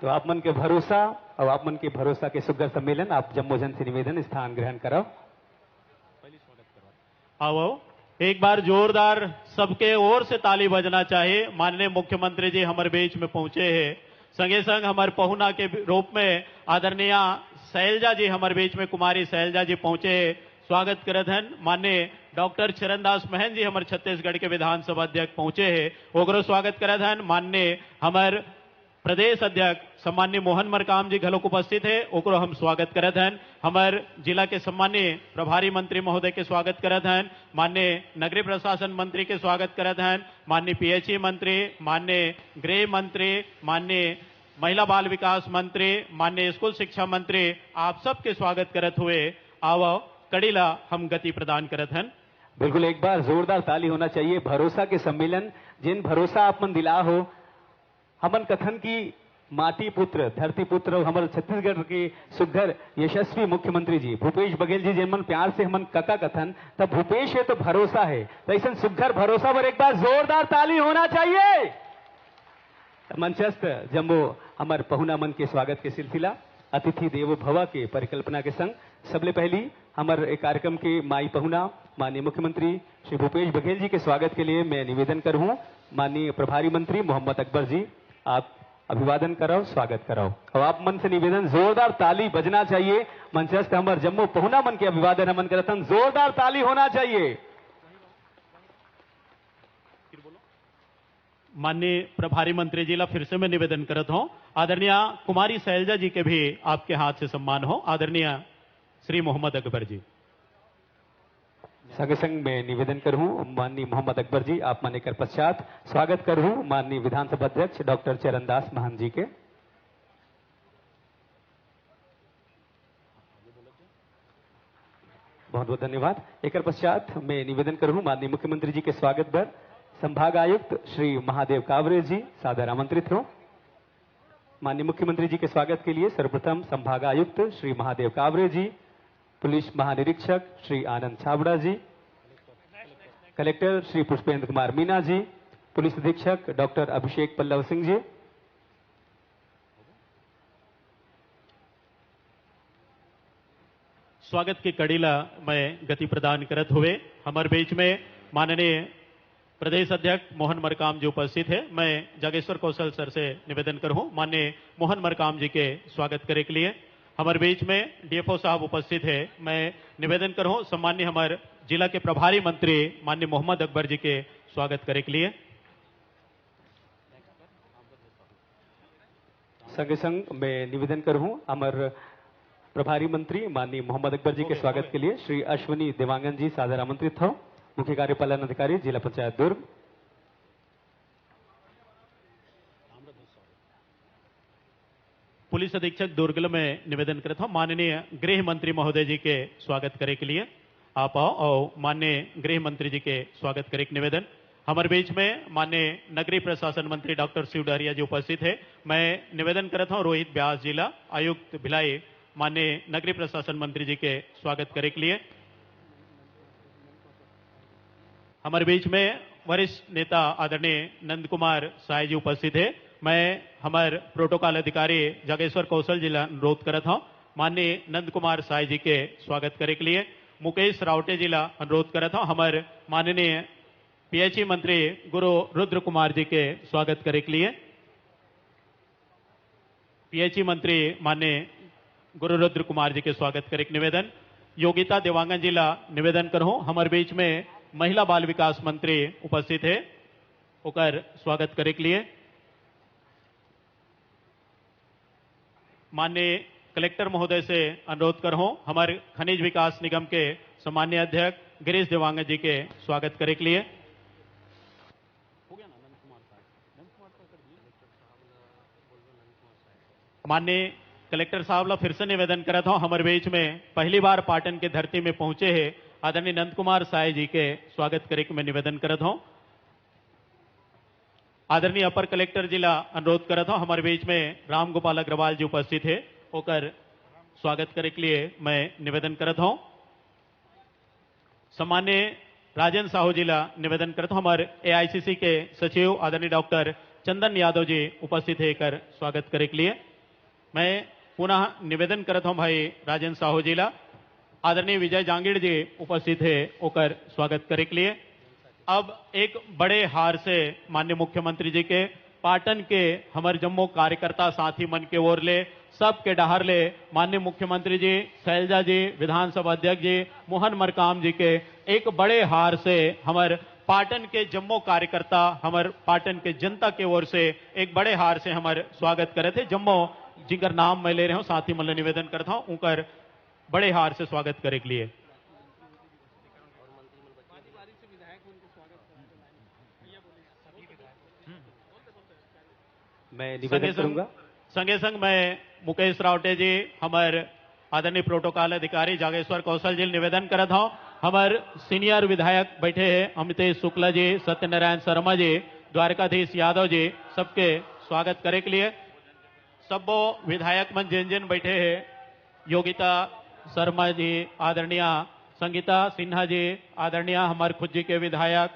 तो आप मन के भरोसा और आप मन के भरोसा के सुघर सम्मेलन आप जम्मू जन से निवेदन स्थान ग्रहण करो। आओ एक बार जोरदार सबके ओर से ताली बजना चाहिए। माननीय मुख्यमंत्री जी हमारे बीच में पहुंचे हैं संगे संग हमारे पहुना के रूप में आदरणीय शैलजा जी हमारे बीच में कुमारी शैलजा जी पहुंचे स्वागत करत हन। माननीय डॉक्टर चरणदास महन जी हमारे छत्तीसगढ़ के विधानसभा अध्यक्ष पहुंचे हैं ओकरो स्वागत करत हन। माननीय हमारे प्रदेश अध्यक्ष सम्माननीय मोहन मरकाम जी घलोक उपस्थित है ओकरो हम स्वागत करत हन। हमारे जिला के सम्माननीय प्रभारी मंत्री महोदय के स्वागत करत हन। माननीय नगरीय प्रशासन मंत्री के स्वागत करत हन। माननीय पीएचई मंत्री, माननीय गृह मंत्री, माननीय महिला बाल विकास मंत्री, माननीय स्कूल शिक्षा मंत्री, आप सबके स्वागत करत हुए आओ कड़ीला हम गति प्रदान करत हन। बिल्कुल एक बार जोरदार ताली होना चाहिए। भरोसा के सम्मेलन जिन भरोसा आप मन दिला हो हमन कथन की माटी पुत्र धरती पुत्र और हमारे छत्तीसगढ़ के सुघर यशस्वी मुख्यमंत्री जी भूपेश बघेल जी जिन मन प्यार से हमन कका कथन तब भूपेश है तो भरोसा है तो ऐसा सुघर भरोसा पर एक बार जोरदार ताली होना चाहिए। मंचस्थ जम्मू हमारे पहुना मन के स्वागत के सिलसिला अतिथि देवो भव के परिकल्पना के संग सबले पहली हमारे कार्यक्रम के माई पहुना माननीय मुख्यमंत्री श्री भूपेश बघेल जी के स्वागत के लिए मैं निवेदन करूं माननीय प्रभारी मंत्री मोहम्मद अकबर जी आप अभिवादन कराओ स्वागत कराओ। और आप मन से निवेदन जोरदार ताली बजना चाहिए। मंचस्थ हमारे जम्मू पहुना मन के अभिवादन हमन करतन जोरदार ताली होना चाहिए। माननीय प्रभारी मंत्री जी ला फिर से मैं निवेदन करत हूं आदरणीय कुमारी शैलजा जी के भी आपके हाथ से सम्मान हो। आदरणीय श्री मोहम्मद अकबर जी। संग संग मैं निवेदन करूं माननीय मोहम्मद अकबर जी आप मान्य कर पश्चात स्वागत करूं माननीय विधानसभा अध्यक्ष डॉक्टर चरणदास महंत जी के। बहुत बहुत धन्यवाद। एक पश्चात मैं निवेदन करूं माननीय मुख्यमंत्री जी के स्वागत पर संभाग आयुक्त श्री महादेव कावरे जी सादर आमंत्रित हो। माननीय मुख्यमंत्री जी के स्वागत के लिए सर्वप्रथम संभाग आयुक्त श्री महादेव कावरे जी, पुलिस महानिरीक्षक श्री आनंद छाबड़ा जी, कलेक्टर श्री पुष्पेंद्र कुमार मीना जी, पुलिस अधीक्षक डॉक्टर अभिषेक पल्लव सिंह जी, स्वागत की कड़ीला मैं गति प्रदान करत हुए हमारे बीच में माननीय प्रदेश अध्यक्ष मोहन मरकाम जी उपस्थित है। मैं जागेश्वर कौशल सर से निवेदन करूं माननीय मोहन मरकाम जी के स्वागत करे के लिए। हमारे बीच में डीएफओ साहब उपस्थित है। मैं निवेदन करूं सम्मान्य हमारे जिला के प्रभारी मंत्री माननीय मोहम्मद अकबर जी के स्वागत करे के लिए। संग संग मैं निवेदन करूं अमर प्रभारी मंत्री माननीय मोहम्मद अकबर जी के स्वागत के लिए श्री अश्विनी देवांगन जी सादर आमंत्रित हो। मुख्य कार्यपालन अधिकारी जिला पंचायत दुर्ग। पुलिस अधीक्षक दुर्ग में निवेदन करता हूं माननीय गृह मंत्री महोदय जी के स्वागत करे के लिए आप आओ और माननीय गृह मंत्री जी के स्वागत करे के निवेदन। हमारे बीच में माननीय नगरीय प्रशासन मंत्री डॉक्टर शिव डहरिया जी उपस्थित है। मैं निवेदन करता हूं रोहित व्यास जिला आयुक्त भिलाई माननीय नगरीय प्रशासन मंत्री जी के स्वागत करे के लिए। हमारे बीच में वरिष्ठ नेता आदरणीय नंद कुमार साय जी उपस्थित है। मैं हमारे प्रोटोकॉल अधिकारी जागेश्वर कौशल जिला अनुरोध करता हूं माननीय नंद कुमार साय जी के स्वागत करे के लिए। मुकेश रावटे जिला अनुरोध करता हूं हमारे माननीय पीएचई मंत्री गुरु रुद्र कुमार जी के स्वागत करे के लिए। पीएचई मंत्री माननीय गुरु रुद्र कुमार जी के स्वागत करे के निवेदन। योगिता देवांगन जिला निवेदन करूं हमारे बीच में महिला बाल विकास मंत्री उपस्थित है होकर स्वागत करे के लिए। माननीय कलेक्टर महोदय से अनुरोध करूं हमारे खनिज विकास निगम के सम्मान्य अध्यक्ष गिरीश देवांगन जी के स्वागत करे के लिए। माननीय कलेक्टर साहब ला फिर से निवेदन करता हूं हमारे बीच में पहली बार पाटन के धरती में पहुंचे हैं आदरणीय नंद कुमार साय जी के स्वागत करे के मैं निवेदन करता हूं। आदरणीय अपर कलेक्टर जिला अनुरोध करता हूं हमारे बीच में राम गोपाल अग्रवाल जी उपस्थित है होकर स्वागत करे के लिए मैं निवेदन करता हूं। सम्मान्य राजन साहू जिला निवेदन करता हूं हमारे एआईसीसी के सचिव आदरणीय डॉक्टर चंदन यादव जी उपस्थित है कर स्वागत करे के लिए। मैं पुनः निवेदन करता हूं भाई राजन साहू जिला आदरणीय विजय जांगीड़ जी उपस्थित है होकर स्वागत करे के लिए। अब एक बड़े हार से माननीय मुख्यमंत्री जी के पाटन के हमारे जम्मू कार्यकर्ता साथी मन के ओर ले सबके डहार ले माननीय मुख्यमंत्री जी शैलजा जी विधानसभा अध्यक्ष जी मोहन मरकाम जी के एक बड़े हार से हमारे पाटन के जम्मू कार्यकर्ता हमारे पाटन के जनता के ओर से एक बड़े हार से हमारे स्वागत करे थे। जम्मू जिनका नाम मैं ले रहा हूं साथी मन निवेदन करता हूं उनकर बड़े हार से स्वागत करे के लिए। मैं निवेदन करूंगा संगे संग मैं मुकेश रावटे जी हमारे आदरणीय प्रोटोकॉल अधिकारी जागेश्वर कौशल जी निवेदन करता हूं हमारे सीनियर विधायक बैठे हैं अमितेश शुक्ला जी सत्यनारायण शर्मा जी द्वारकाधीश यादव जी सबके स्वागत करे के लिए। सब विधायक मन जिन जिन बैठे हैं योगिता शर्मा जी आदरणीय संगीता सिन्हा जी आदरणीय हमारे खुद जी के विधायक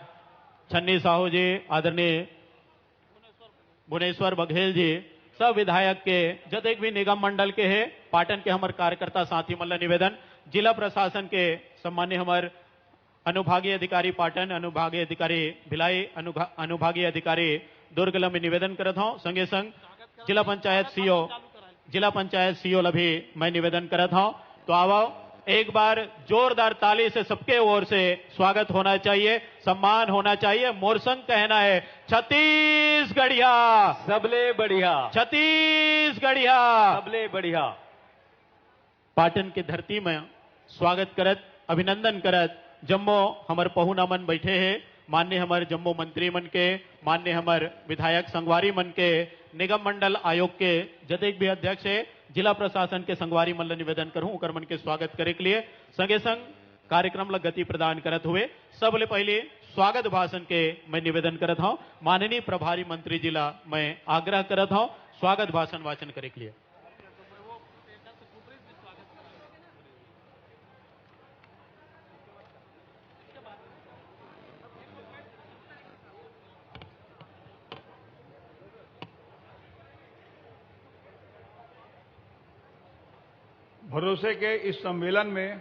छन्नी साहू जी आदरणीय भुवनेश्वर बघेल जी सब विधायक के जतेक भी निगम मंडल के हैं पाटन के हमारे कार्यकर्ता साथी मल्ल निवेदन जिला प्रशासन के सम्मान्य हमारे अनुभागीय अधिकारी पाटन अनुभागीय अधिकारी भिलाई अनुभागीय अधिकारी दुर्ग में निवेदन करता हूं। संगे संग जिला पंचायत सीओ ला भी मैं निवेदन करता हूं। तो आओ एक बार जोरदार ताली से सबके ओर से स्वागत होना चाहिए सम्मान होना चाहिए। मोरसंग कहना है छत्तीसगढ़िया सबले बढ़िया छत्तीसगढ़िया सबले बढ़िया। पाटन की धरती में स्वागत करत अभिनंदन करत जम्मो हमार पहुना मन बैठे हैं, मान्य हमारे जम्मू मंत्री मन के, मान्य हमारे विधायक संगवारी मन के, निगम मंडल आयोग के जतेक भी अध्यक्ष है, जिला प्रशासन के संगवारी मन ला निवेदन करूं उकर मन के स्वागत करे के लिए संगे संग कार्यक्रम ला गति प्रदान करत हुए सबले पहले स्वागत भाषण के मैं निवेदन करत हूं। माननीय प्रभारी मंत्री जी ला मैं आग्रह करत हूं स्वागत भाषण वाचन करे के लिए। भरोसे के इस सम्मेलन में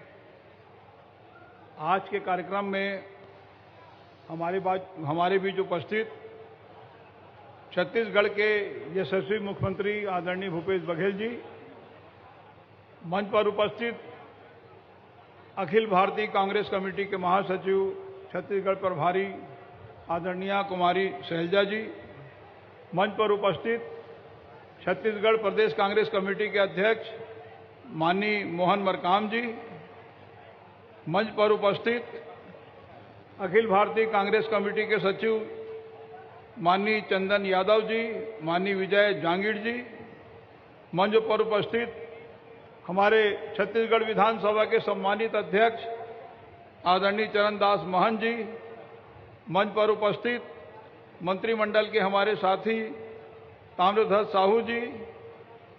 आज के कार्यक्रम में हमारे बीच उपस्थित छत्तीसगढ़ के यशस्वी मुख्यमंत्री आदरणीय भूपेश बघेल जी, मंच पर उपस्थित अखिल भारतीय कांग्रेस कमेटी के महासचिव छत्तीसगढ़ प्रभारी आदरणीय कुमारी शैलजा जी, मंच पर उपस्थित छत्तीसगढ़ प्रदेश कांग्रेस कमेटी के अध्यक्ष माननीय मोहन मरकाम जी, मंच पर उपस्थित अखिल भारतीय कांग्रेस कमेटी के सचिव माननीय चंदन यादव जी, माननीय विजय जांगीड़ जी, मंच पर उपस्थित हमारे छत्तीसगढ़ विधानसभा के सम्मानित अध्यक्ष आदरणीय चरणदास महन जी, मंच पर उपस्थित मंत्रिमंडल के हमारे साथी ताम्रध्वज साहू जी,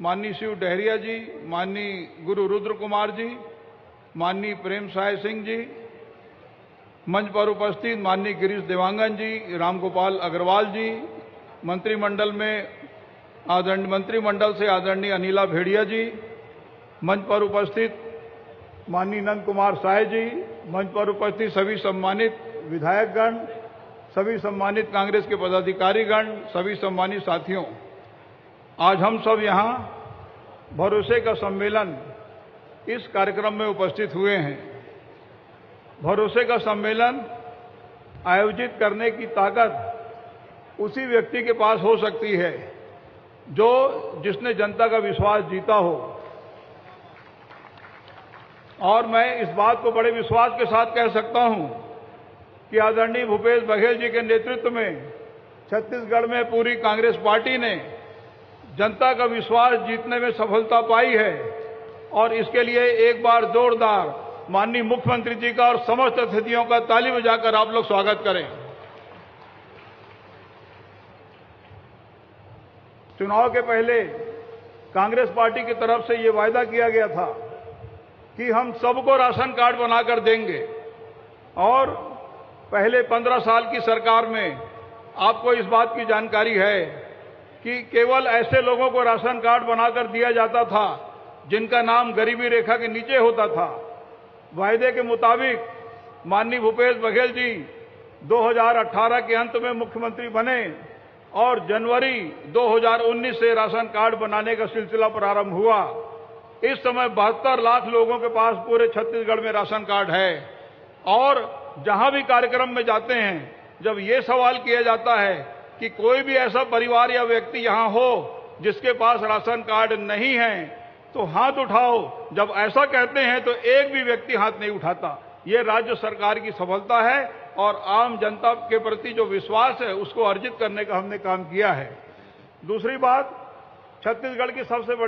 माननीय शिव डहरिया जी, माननीय गुरु रुद्र कुमार जी, माननीय प्रेम साय सिंह जी, मंच पर उपस्थित माननीय गिरीश देवांगन जी, रामगोपाल अग्रवाल जी, मंत्रिमंडल से आदरणीय अनिला भेड़िया जी, मंच पर उपस्थित माननीय नंद कुमार साय जी, मंच पर उपस्थित सभी सम्मानित विधायकगण, सभी सम्मानित कांग्रेस के पदाधिकारीगण, सभी सम्मानित साथियों, आज हम सब यहाँ भरोसे का सम्मेलन इस कार्यक्रम में उपस्थित हुए हैं। भरोसे का सम्मेलन आयोजित करने की ताकत उसी व्यक्ति के पास हो सकती है जिसने जनता का विश्वास जीता हो, और मैं इस बात को बड़े विश्वास के साथ कह सकता हूं कि आदरणीय भूपेश बघेल जी के नेतृत्व में छत्तीसगढ़ में पूरी कांग्रेस पार्टी ने जनता का विश्वास जीतने में सफलता पाई है, और इसके लिए एक बार जोरदार माननीय मुख्यमंत्री जी का और समस्त अतिथियों का ताली बजाकर आप लोग स्वागत करें। चुनाव के पहले कांग्रेस पार्टी की तरफ से यह वायदा किया गया था कि हम सबको राशन कार्ड बनाकर देंगे, और पहले 15 साल की सरकार में आपको इस बात की जानकारी है कि केवल ऐसे लोगों को राशन कार्ड बनाकर दिया जाता था जिनका नाम गरीबी रेखा के नीचे होता था। वायदे के मुताबिक माननीय भूपेश बघेल जी 2018 के अंत में मुख्यमंत्री बने और जनवरी 2019 से राशन कार्ड बनाने का सिलसिला प्रारंभ हुआ। इस समय 72 लाख लोगों के पास पूरे छत्तीसगढ़ में राशन कार्ड है, और जहां भी कार्यक्रम में जाते हैं, जब ये सवाल किया जाता है कि कोई भी ऐसा परिवार या व्यक्ति यहां हो जिसके पास राशन कार्ड नहीं है तो हाथ उठाओ, जब ऐसा कहते हैं तो एक भी व्यक्ति हाथ नहीं उठाता। ये राज्य सरकार की सफलता है, और आम जनता के प्रति जो विश्वास है उसको अर्जित करने का हमने काम किया है। दूसरी बात, छत्तीसगढ़ की सबसे